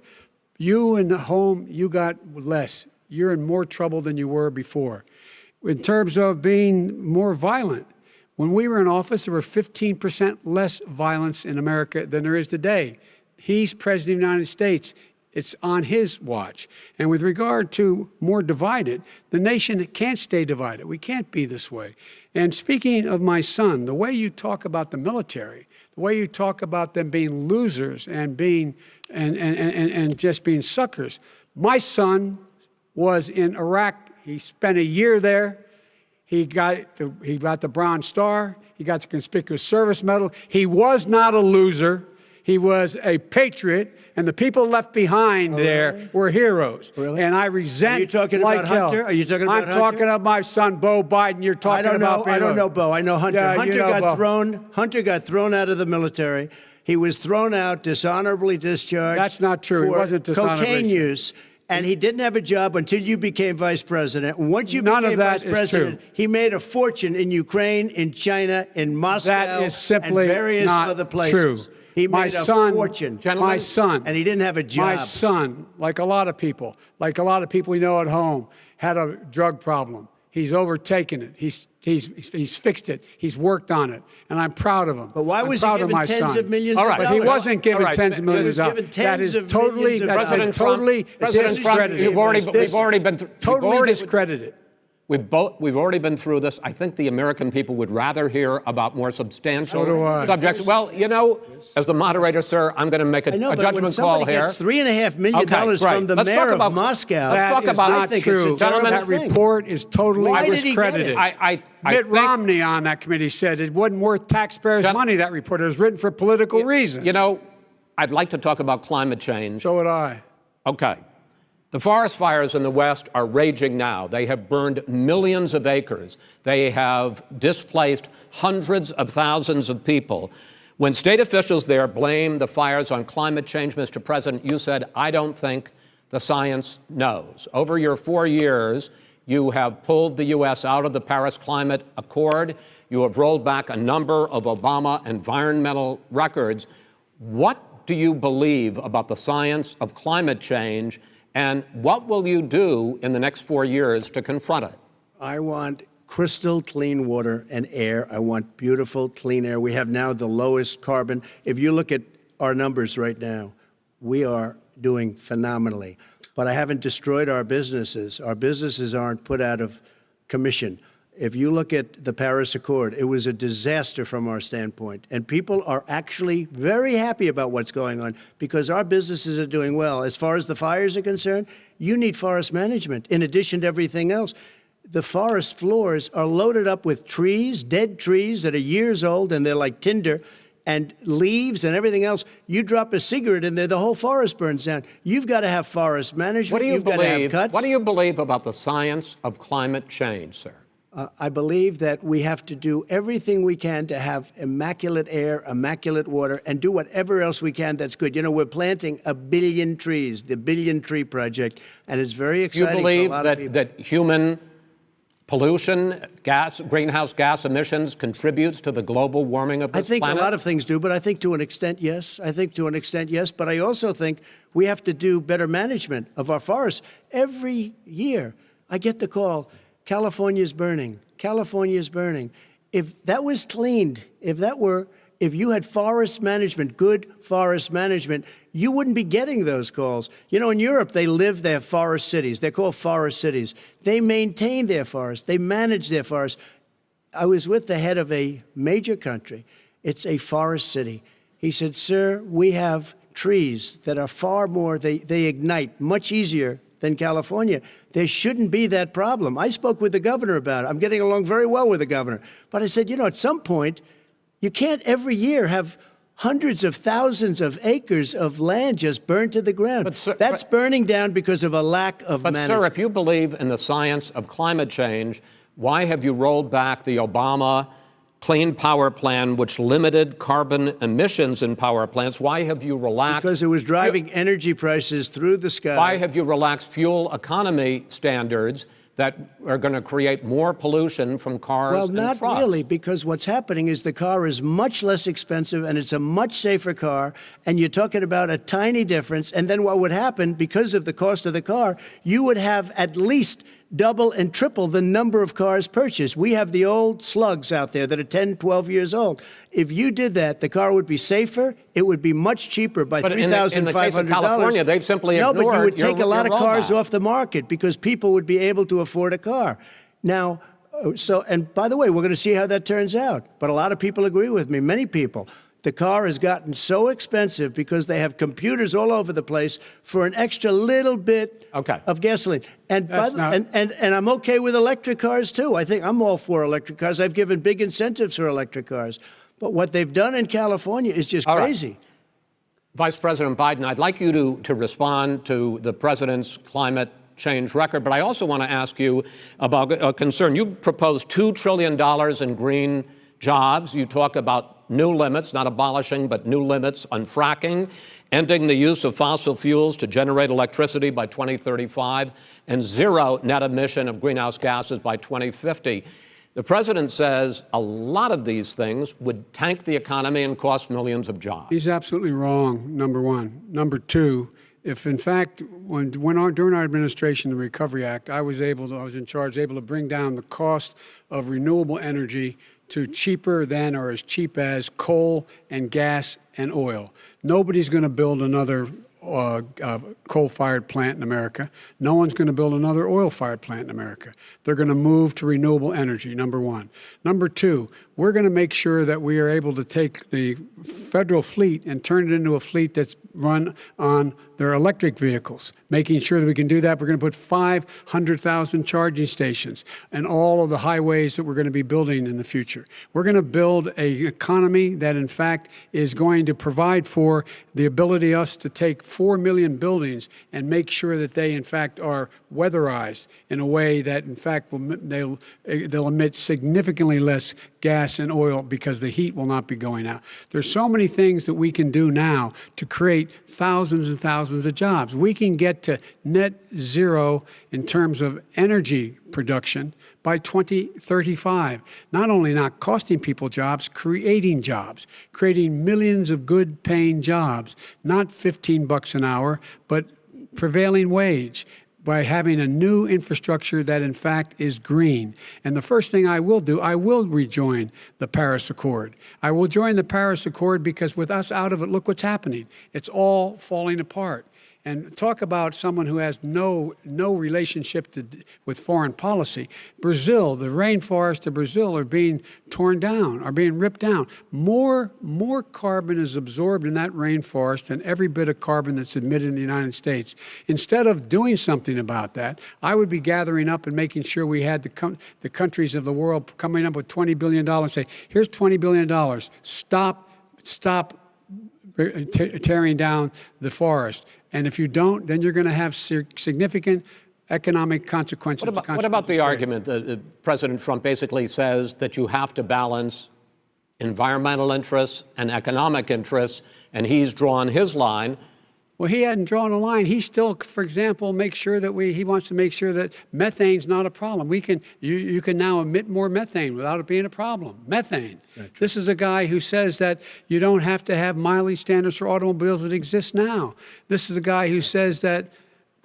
You in the home, you got less. You're in more trouble than you were before. In terms of being more violent, when we were in office, there were 15% less violence in America than there is today. He's president of the United States. It's on his watch. And with regard to more divided, the nation can't stay divided. We can't be this way. And speaking of my son, the way you talk about the military, the way you talk about them being losers and being and just being suckers. My son was in Iraq. He spent a year there. He got the Bronze Star. He got the Conspicuous Service Medal. He was not a loser. He was a patriot, and the people left behind there were heroes. Really? And I resent. Are you talking like about hell. Hunter? Are you talking about Hunter? I'm talking about my son, Beau Biden. You're talking about. I don't know Beau. I know Hunter. Yeah, Hunter you know got Beau. Hunter got thrown out of the military. He was thrown out, dishonorably discharged. That's not true. He for wasn't dishonorably. cocaine use. And he didn't have a job until you became vice president. Once you None became of that vice is president, true. he made a fortune in Ukraine, in China, in Moscow, That is simply and various not other places. true. He My made a son, fortune. My son, and he didn't have a job. My son, like a lot of people we know at home, had a drug problem. He's overtaken it. He's fixed it. He's worked on it, and I'm proud of him. But why was he proud of given my tens son. of millions All of right. dollars? But he wasn't given All right. tens of millions He was of given dollars. That tens is of totally, millions of that's dollars. been totally President Trump, discredited. we've already been through. Totally discredited. We've already been through this. I think the American people would rather hear about more substantial So do I. subjects. Well, you know, as the moderator, sir, I'm going to make a judgment call here. Gets $3.5 million from the mayor of Moscow. Let's talk That is about. not I think true. it's a terrible That thing. report is totally Why did he get discredited. it? I Mitt think, Romney on that committee said it wasn't worth taxpayers' money, that report. It was written for political reasons. You know, I'd like to talk about climate change. So would I. Okay. The forest fires in the West are raging now. They have burned millions of acres. They have displaced hundreds of thousands of people. When state officials there blame the fires on climate change, Mr. President, you said, I don't think the science knows. Over your 4 years, you have pulled the U.S. out of the Paris Climate Accord. You have rolled back a number of Obama environmental records. What do you believe about the science of climate change? And what will you do in the next 4 years to confront it? I want crystal clean water and air. I want beautiful, clean air. We have now the lowest carbon. If you look at our numbers right now, we are doing phenomenally. But I haven't destroyed our businesses. Our businesses aren't put out of commission. If you look at the Paris Accord, it was a disaster from our standpoint. And people are actually very happy about what's going on because our businesses are doing well. As far as the fires are concerned, you need forest management in addition to everything else. The forest floors are loaded up with trees, dead trees that are years old, and they're like tinder, and leaves and everything else. You drop a cigarette in there, the whole forest burns down. You've got to have forest management. What do you You've got to have cuts. What do you believe about the science of climate change, sir? I believe that we have to do everything we can to have immaculate air, immaculate water, and do whatever else we can that's good. You know, we're planting 1 billion trees, the Billion Tree Project, and it's very exciting You believe for a lot of people. that human pollution, greenhouse gas emissions contributes to the global warming of this I think planet? a lot of things do, but I think to an extent, yes. I think to an extent, yes. But I also think we have to do better management of our forests. Every year, I get the call, California's burning. California's burning. If that was cleaned, if that were if you had forest management, good forest management, you wouldn't be getting those calls. You know, in Europe, they live their forest cities. They're called forest cities. They maintain their forests. They manage their forests. I was with the head of a major country. It's a forest city. He said, sir, we have trees that are far more, they ignite much easier than California. There shouldn't be that problem. I spoke with the governor about it. I'm getting along very well with the governor. But I said, you know, at some point, you can't every year have hundreds of thousands of acres of land just burned to the ground. But, sir, that's burning down because of a lack of management. But, sir, if you believe in the science of climate change, why have you rolled back the Obama Clean Power Plan, which limited carbon emissions in power plants? Why have you relaxed? Because it was driving energy prices through the sky. Why have you relaxed fuel economy standards that are going to create more pollution from cars and trucks? Well, not really, because what's happening is the car is much less expensive and it's a much safer car, and you're talking about a tiny difference. And then what would happen, because of the cost of the car, you would have at least double and triple the number of cars purchased. We have the old slugs out there that are 10, 12 years old. If you did that, the car would be safer. It would be much cheaper by $3,500. In the case of California, they've simply ignored No, but you would take a lot of cars rollback off the market because people would be able to afford a car. Now, and by the way, we're going to see how that turns out. But a lot of people agree with me, many people. The car has gotten so expensive because they have computers all over the place for an extra little bit of gasoline. And I'm okay with electric cars, too. I think I'm all for electric cars. I've given big incentives for electric cars. But what they've done in California is just crazy. Right. Vice President Biden, I'd like you to respond to the president's climate change record, but I also want to ask you about a concern. You proposed $2 trillion in green jobs. You talk about new limits, not abolishing, but new limits on fracking, ending the use of fossil fuels to generate electricity by 2035, and zero net emission of greenhouse gases by 2050. The president says a lot of these things would tank the economy and cost millions of jobs. He's absolutely wrong, number one. Number two, if in fact, during our administration, the Recovery Act, I was in charge, able to bring down the cost of renewable energy to cheaper than or as cheap as coal and gas and oil. Nobody's going to build another coal-fired plant in America. No one's going to build another oil-fired plant in America. They're going to move to renewable energy, number one. Number two, we're going to make sure that we are able to take the federal fleet and turn it into a fleet that's run on their electric vehicles. Making sure that we can do that, we're going to put 500,000 charging stations in all of the highways that we're going to be building in the future. We're going to build an economy that, in fact, is going to provide for the ability of us to take 4 million buildings and make sure that they, in fact, are weatherized in a way that, in fact, they'll emit significantly less gas and oil because the heat will not be going out. There's so many things that we can do now to create thousands and thousands of jobs. We can get to net zero in terms of energy production by 2035. Not only not costing people jobs, creating millions of good paying jobs, not $15 an hour, but prevailing wage, by having a new infrastructure that, in fact, is green. And the first thing I will do, I will rejoin the Paris Accord. I will join the Paris Accord because with us out of it, look what's happening. It's all falling apart. And talk about someone who has no relationship with foreign policy. Brazil, the rainforests of Brazil are being torn down, are being ripped down. More carbon is absorbed in that rainforest than every bit of carbon that's emitted in the United States. Instead of doing something about that, I would be gathering up and making sure we had the countries of the world coming up with $20 billion and say, here's $20 billion. Stop tearing down the forest. And if you don't, then you're going to have significant economic consequences. What about the argument that President Trump basically says that you have to balance environmental interests and economic interests, and he's drawn his line? Well, he hadn't drawn a line. He still, for example, he wants to make sure that methane's not a problem. You can now emit more methane without it being a problem. Methane. This is a guy who says that you don't have to have mileage standards for automobiles that exist now. This is a guy who says that,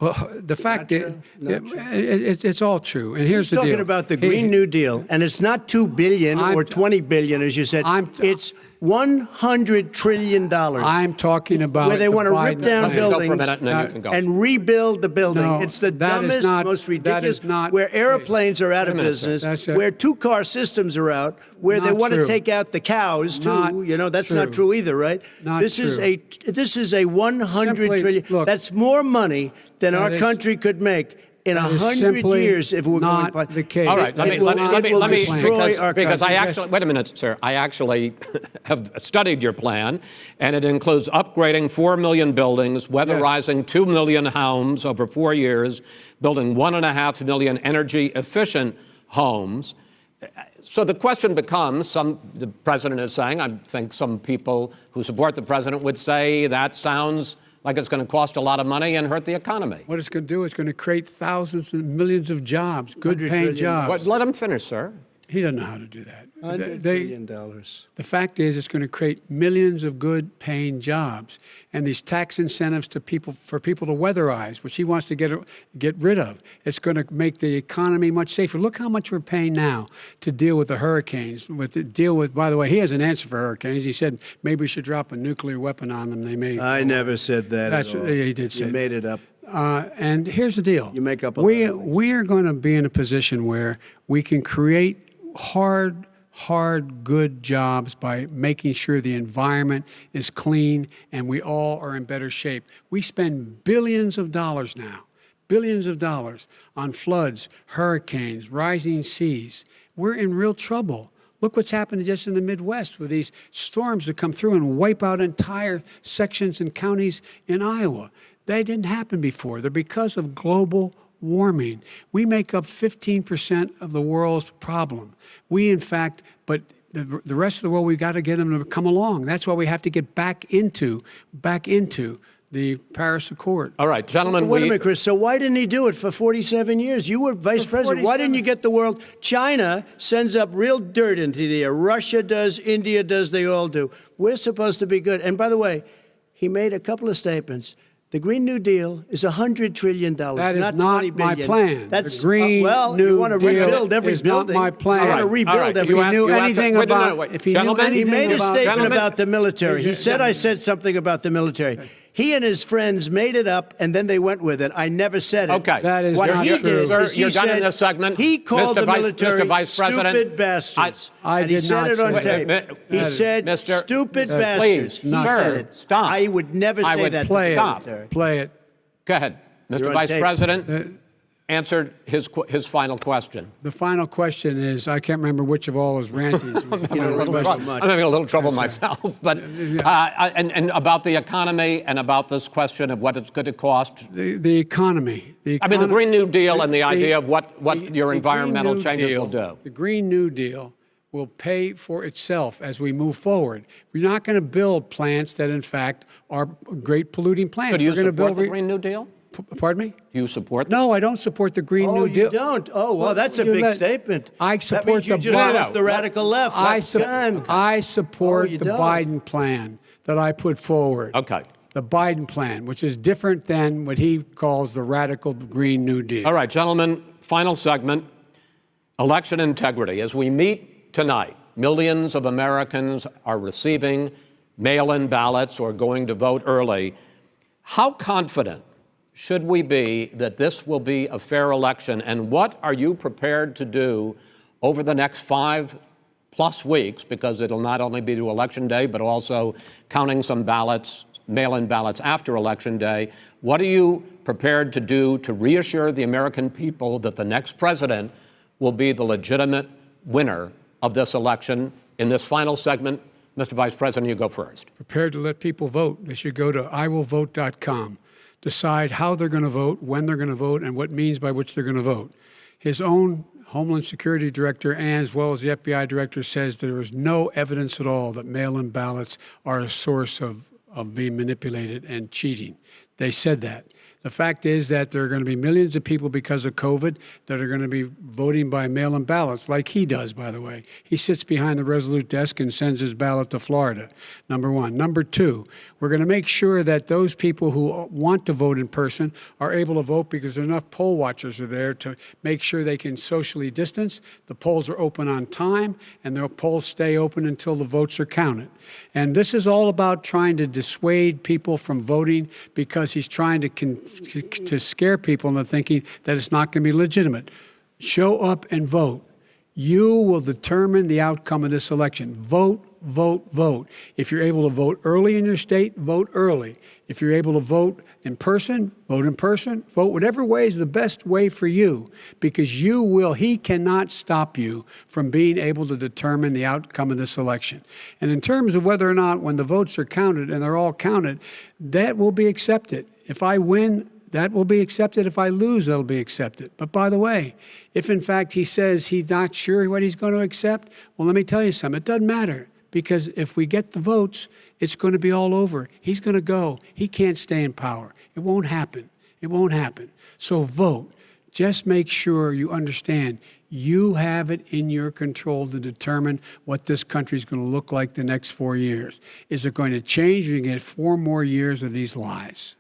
well, the fact that it's all true. And here's the deal. He's talking about the Green New Deal, and it's not $2 billion or $20 billion, as you said. It's $100 trillion. I'm talking about where they want to rip down buildings go for a minute and then you can go. and rebuild the building. No, it's the that is dumbest, not- most that ridiculous. is not where the case. airplanes are out of Wait a minute, sir. business, That's where two-car systems are out, where they Not want to true. take out the cows too. Not That's true. not true either, right? Not this is true. this is a 100 Simply, trillion. look, That's more money than that our is- country could make in that is 100 simply years if we're not going by the case. All right, let me destroy our because I country. actually wait a minute, sir. I actually have studied your plan, and it includes upgrading 4 million buildings, weatherizing 2 million homes over 4 years, building 1.5 million energy-efficient homes. So the question becomes: the president is saying, I think some people who support the president would say that sounds like it's going to cost a lot of money and hurt the economy. What it's going to do is going to create thousands and millions of jobs, $100 good-paying trillion. jobs. Let him finish, sir. He doesn't know how to do that. $100 They- billion. The fact is, it's going to create millions of good-paying jobs, and these tax incentives for people to weatherize, which he wants to get rid of. It's going to make the economy much safer. Look how much we're paying now to deal with the hurricanes. By the way, he has an answer for hurricanes. He said maybe we should drop a nuclear weapon on them. They may. I never said that That's at all. he did say. You made it up. And here's the deal. You make up a lot of things. We are going to be in a position where we can create hard, good jobs by making sure the environment is clean and we all are in better shape. We spend billions of dollars now, on floods, hurricanes, rising seas. We're in real trouble. Look what's happened just in the Midwest with these storms that come through and wipe out entire sections and counties in Iowa. They didn't happen before. They're because of global warming. We make up 15% of the world's problem. But the rest of the world, we've got to get them to come along. That's why we have to get back into the Paris Accord. All right, gentlemen. Wait a minute, Chris. So why didn't he do it for 47 years? You were vice president. Why didn't you get the world? China sends up real dirt into the air. Russia does. India does. They all do. We're supposed to be good. And by the way, he made a couple of statements. The Green New Deal is $100 trillion, That is not not $20 my billion. plan. That's the Green New you want to Deal rebuild every is building. not my plan. You want to All right, rebuild all right. every If he knew anything about, if he knew Gentlemen, He anything made a about, statement Gentlemen. about the military. He said I said something about the military. He and his friends made it up, and then they went with it. I never said it. Okay. That is What not he true. did Sir, is he you're done in said this segment. he called Mr. the military Vice President, stupid bastards. I and he did said not it on say tape. that. He said Mr. stupid Please, bastards. He not said sir, it. stop. I would never I say would that to play the it. Stop. military. Play it. Go ahead. You're Mr. on Vice tape. President answered his final question. The final question is, I can't remember which of all his rantings. You don't remember much. I'm having a little trouble myself, but and about the economy and about this question of what it's going to cost. The economy. I mean, the Green New Deal and the the- idea of what your the environmental Green New changes Deal- will do. The Green New Deal will pay for itself as we move forward. We're not going to build plants that, in fact, are great polluting plants. So do you We're going to support build the Green New Deal? Pardon me? Do you support? No, I don't support the Green New Deal. You don't? Oh, well, that's a You big let- statement. I that support means you the just Biden- lost the radical left. I Oh, support you the don't. Biden plan that I put forward. Okay. The Biden plan, which is different than what he calls the radical Green New Deal. All right, gentlemen, final segment, election integrity. As we meet tonight, millions of Americans are receiving mail-in ballots or going to vote early. How confident should we be that this will be a fair election, and what are you prepared to do over the next 5+ weeks, because it'll not only be to Election Day, but also counting some ballots, mail-in ballots after Election Day. What are you prepared to do to reassure the American people that the next president will be the legitimate winner of this election? In this final segment, Mr. Vice President, you go first. Prepared to let people vote. They should go to iwillvote.com, decide how they're going to vote, when they're going to vote, and what means by which they're going to vote. His own Homeland Security Director, and as well as the FBI Director, says there is no evidence at all that mail-in ballots are a source of being manipulated and cheating. They said that. The fact is that there are going to be millions of people because of COVID that are going to be voting by mail-in ballots, like he does, by the way. He sits behind the Resolute desk and sends his ballot to Florida, number one. Number two, we're going to make sure that those people who want to vote in person are able to vote because enough poll watchers are there to make sure they can socially distance. The polls are open on time, and the polls stay open until the votes are counted. And this is all about trying to dissuade people from voting because he's trying to scare people into thinking that it's not going to be legitimate. Show up and vote. You will determine the outcome of this election. Vote, vote, vote. If you're able to vote early in your state, vote early. If you're able to vote in person, vote in person. Vote whatever way is the best way for you, because he cannot stop you from being able to determine the outcome of this election. And in terms of whether or not when the votes are counted, and they're all counted, that will be accepted. If I win, that will be accepted. If I lose, that'll be accepted. But by the way, if in fact he says he's not sure what he's going to accept, well, let me tell you something. It doesn't matter, because if we get the votes, it's going to be all over. He's going to go. He can't stay in power. It won't happen. It won't happen. So vote. Just make sure you understand you have it in your control to determine what this country is going to look like the next 4 years. Is it going to change, or are you going to get 4 more years of these lies?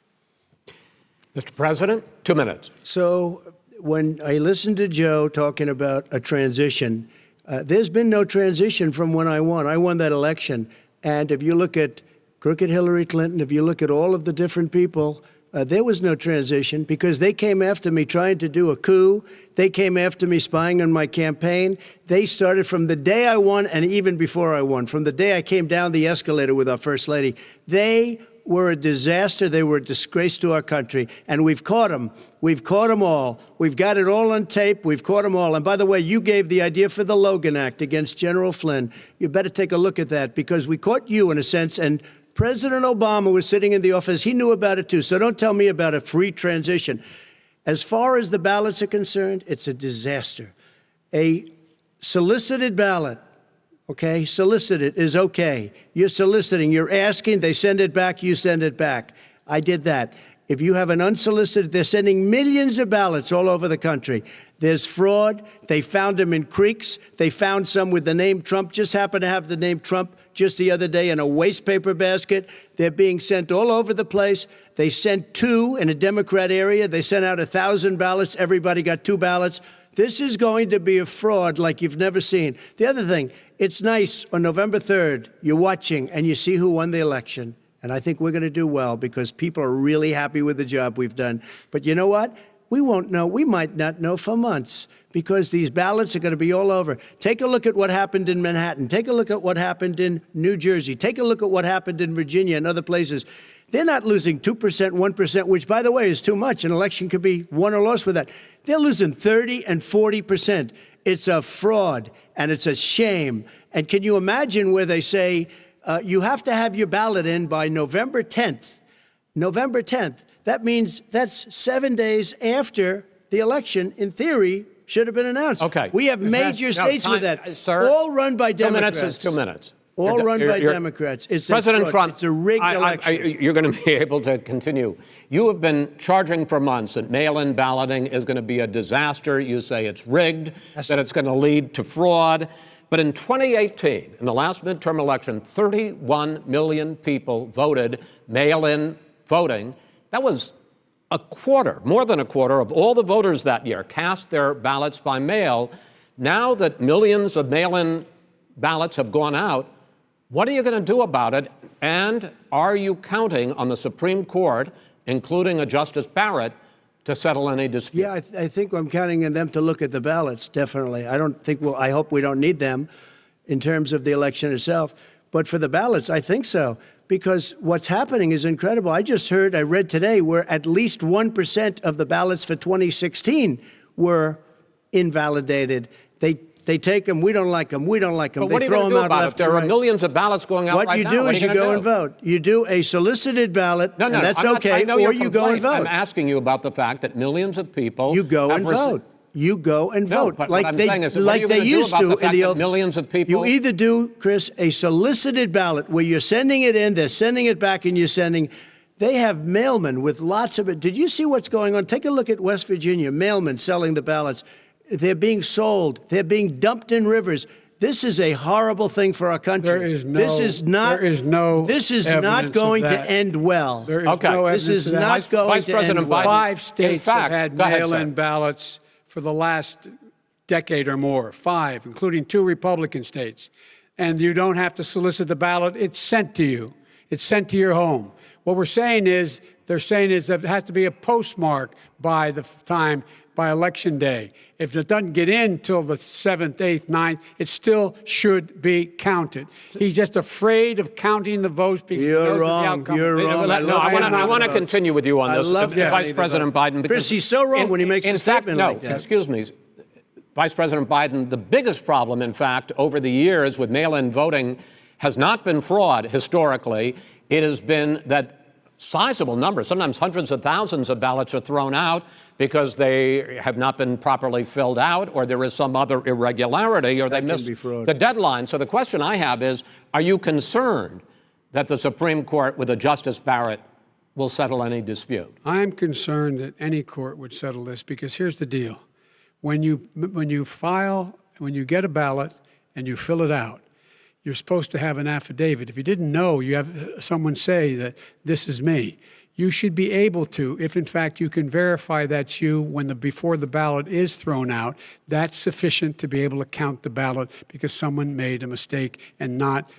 Mr. President, 2 minutes. So when I listened to Joe talking about a transition, there's been no transition from when I won. I won that election. And if you look at crooked Hillary Clinton, if you look at all of the different people, there was no transition, because they came after me trying to do a coup. They came after me spying on my campaign. They started from the day I won, and even before I won, from the day I came down the escalator with our First Lady. They were a disaster. They were a disgrace to our country. And we've caught them. We've caught them all. We've got it all on tape. We've caught them all. And by the way, you gave the idea for the Logan Act against General Flynn. You better take a look at that, because we caught you in a sense. And President Obama was sitting in the office. He knew about it too. So don't tell me about a free transition. As far as the ballots are concerned, it's a disaster. A solicited ballot, okay, solicited is okay. You're soliciting, you're asking, they send it back, you send it back. I did that. If you have an unsolicited, they're sending millions of ballots all over the country. There's fraud. They found them in creeks. They found some with the name Trump, just happened to have the name Trump just the other day in a waste paper basket. They're being sent all over the place. They sent 2 in a Democrat area. They sent out 1,000 ballots. Everybody got 2 ballots. This is going to be a fraud like you've never seen. The other thing, it's nice on November 3rd, you're watching and you see who won the election. And I think we're going to do well, because people are really happy with the job we've done. But you know what? We won't know. We might not know for months, because these ballots are going to be all over. Take a look at what happened in Manhattan. Take a look at what happened in New Jersey. Take a look at what happened in Virginia and other places. They're not losing 2%, 1%, which, by the way, is too much. An election could be won or lost with that. They're losing 30 and 40%. It's a fraud, and it's a shame. And can you imagine where they say you have to have your ballot in by November 10th? November 10th. That means that's 7 days after the election, in theory, should have been announced. Okay. We have major states with that, sir, all run by Democrats. 2 minutes is 2 minutes. All run by Democrats. It's President Trump, it's a rigged election. You're going to be able to continue. You have been charging for months that mail-in balloting is going to be a disaster. You say it's rigged, that it's going to lead to fraud. But in 2018, in the last midterm election, 31 million people voted mail-in voting. That was a quarter, more than a quarter of all the voters that year cast their ballots by mail. Now that millions of mail-in ballots have gone out, what are you going to do about it? And are you counting on the Supreme Court, including a Justice Barrett, to settle any dispute? Yeah, I think I'm counting on them to look at the ballots, definitely. I hope we don't need them in terms of the election itself. But for the ballots, I think so, because what's happening is incredible. I read today, where at least 1% of the ballots for 2016 were invalidated. They take them. We don't like them. We don't like them. But what they are you throw going them to do out about left it? There and are right. millions of ballots going out What right you now. do What is are you gonna go do? and vote. You do a solicited ballot, No, and that's okay, I know or your you go and complaint. vote. I'm asking you about the fact that millions of people You go and vote. You go and No, vote, but like what I'm they saying is, what are like you they gonna do used about to the in fact the that old. millions of people? You either do, Chris, a solicited ballot where you're sending it in, they're sending it back, and you're sending. They have mailmen with lots of it. Did you see what's going on? Take a look at West Virginia, mailmen selling the ballots. They're being sold. They're being dumped in rivers. This is a horrible thing for our country. This is not going to end well. There is no evidence this is of that. not going to end well. 5 states have had mail-in ballots for the last decade or more. 5, including 2 Republican states. And you don't have to solicit the ballot. It's sent to you. It's sent to your home. What they're saying is that it has to be a postmark by election day. If it doesn't get in till the 7th, 8th, 9th, it still should be counted. He's just afraid of counting the votes because he knows the outcome. You're wrong. I want to continue with you on this, Vice President Biden. Because Chris, he's so wrong when he makes a statement like that. Excuse me. Vice President Biden, the biggest problem, in fact, over the years with mail-in voting has not been fraud historically. It has been that sizable numbers, sometimes hundreds of thousands of ballots are thrown out because they have not been properly filled out or there is some other irregularity or they missed the deadline. So the question I have is, are you concerned that the Supreme Court with a Justice Barrett will settle any dispute? I am concerned that any court would settle this because here's the deal. When you get a ballot and you fill it out, you're supposed to have an affidavit. If you didn't know, you have someone say that this is me. You should be able to, if in fact you can verify that's you before the ballot is thrown out, that's sufficient to be able to count the ballot because someone made a mistake and not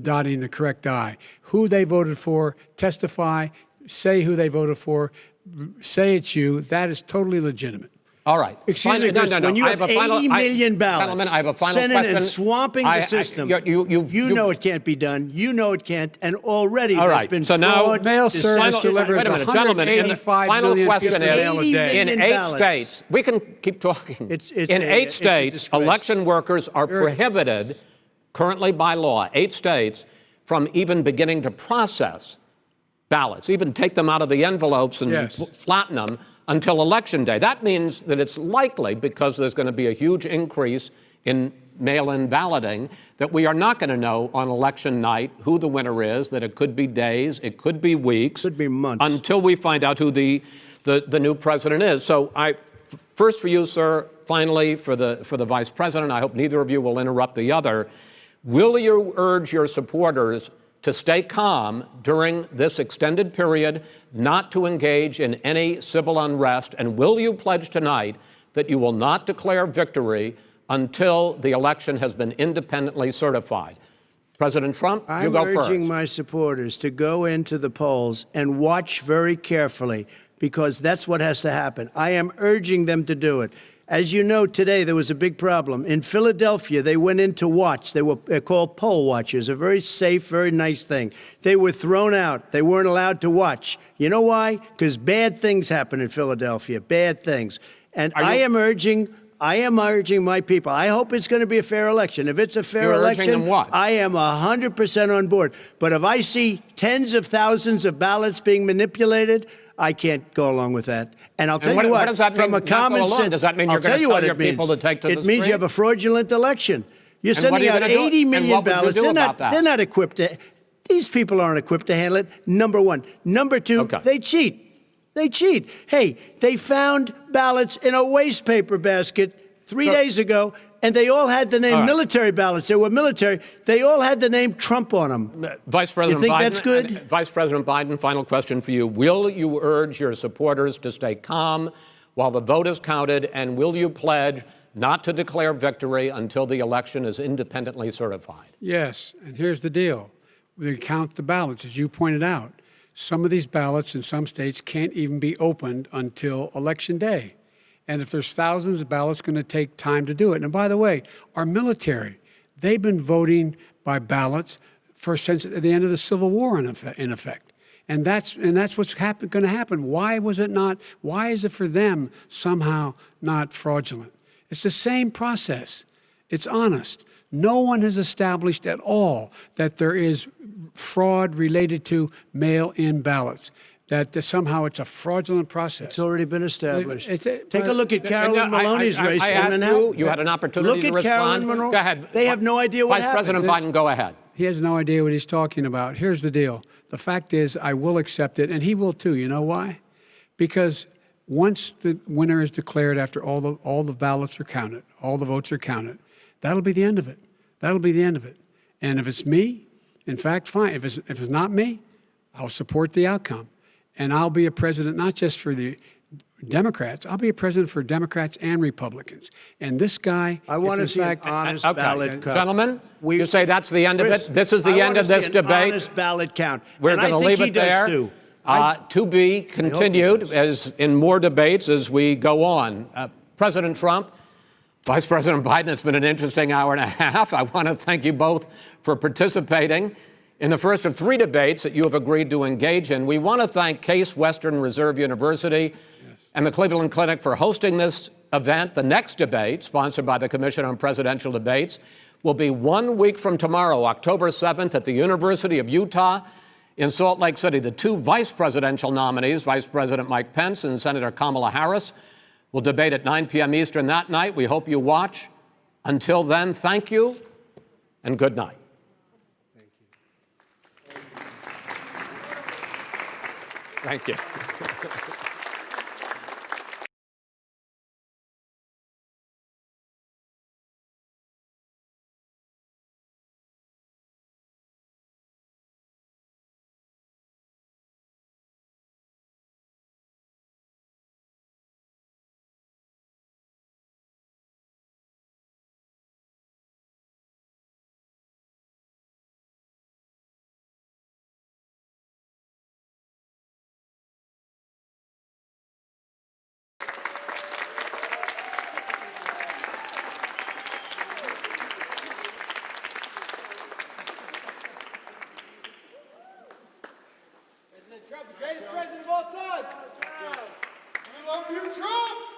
dotting the correct I. Who they voted for, testify, say who they voted for, say it's you. That is totally legitimate. All right. Excuse me, Chris, when you have 80 million ballots sent in and swamping the system, you know it can't be done. You know it can't. And already there's been fraud. Mail service delivers 185 million pieces of mail a day. In 8 states, we can keep talking. In 8 states, election workers are prohibited currently by law, 8 states, from even beginning to process ballots, even take them out of the envelopes and flatten them until Election Day. That means that it's likely, because there's going to be a huge increase in mail-in balloting, that we are not going to know on election night who the winner is, that it could be days, it could be weeks. Could be months. Until we find out who the new president is. So first for you, sir, finally for the vice president, I hope neither of you will interrupt the other. Will you urge your supporters to stay calm during this extended period, not to engage in any civil unrest? And will you pledge tonight that you will not declare victory until the election has been independently certified? President Trump, you go first. I'm urging my supporters to go into the polls and watch very carefully, because that's what has to happen. I am urging them to do it. As you know, today there was a big problem. In Philadelphia, they went in to watch. They're called poll watchers, a very safe, very nice thing. They were thrown out. They weren't allowed to watch. You know why? Because bad things happen in Philadelphia, bad things. And I am urging my people. I hope it's going to be a fair election. If it's a fair election, I am 100% on board. But if I see tens of thousands of ballots being manipulated, I can't go along with that. And I'll tell you what, from a common sense, does that mean you're going to tell your people to take to the street? It means you have a fraudulent election. You're sending out 80 million ballots. They're not equipped to. These people aren't equipped to handle it. Number one. Number two, they cheat. They cheat. Hey, they found ballots in a waste paper basket 3 days ago, and they all had the name military ballots. They were military. They all had the name Trump on them. Vice President you think Biden, that's good? Vice President Biden, final question for you. Will you urge your supporters to stay calm while the vote is counted, and will you pledge not to declare victory until the election is independently certified? Yes, and here's the deal. We count the ballots, as you pointed out. Some of these ballots in some states can't even be opened until Election Day. And if there's thousands of ballots, it's going to take time to do it. And by the way, our military, they've been voting by ballots since the end of the Civil War, in effect. And that's what's going to happen. Why is it for them somehow not fraudulent? It's the same process. It's honest. No one has established at all that there is fraud related to mail-in ballots, that somehow it's a fraudulent process. It's already been established. Take a look at Carolyn Maloney's race in Manhattan. You had an opportunity to respond. Look at Carolyn Maloney. Go ahead. They have no idea what happened. Vice President Biden, go ahead. He has no idea what he's talking about. Here's the deal. The fact is, I will accept it, and he will too. You know why? Because once the winner is declared after all the ballots are counted, all the votes are counted, that'll be the end of it. That'll be the end of it. And if it's me, in fact, fine. If it's not me, I'll support the outcome. And I'll be a president not just for the Democrats. I'll be a president for Democrats and Republicans. And this guy, I want to see an honest ballot count. Gentlemen, you say that's the end of it? This is the end of this debate? Honest ballot count. We're going to leave it there. Too. To be continued as in more debates as we go on. President Trump, Vice President Biden, it's been an interesting hour and a half. I want to thank you both for participating in the first of 3 debates that you have agreed to engage in. We want to thank Case Western Reserve University and the Cleveland Clinic for hosting this event. The next debate, sponsored by the Commission on Presidential Debates, will be 1 week from tomorrow, October 7th, at the University of Utah in Salt Lake City. The 2 vice presidential nominees, Vice President Mike Pence and Senator Kamala Harris, will debate at 9 p.m. Eastern that night. We hope you watch. Until then, thank you and good night. Thank you. Trump, the greatest president of all time. We love you, Trump!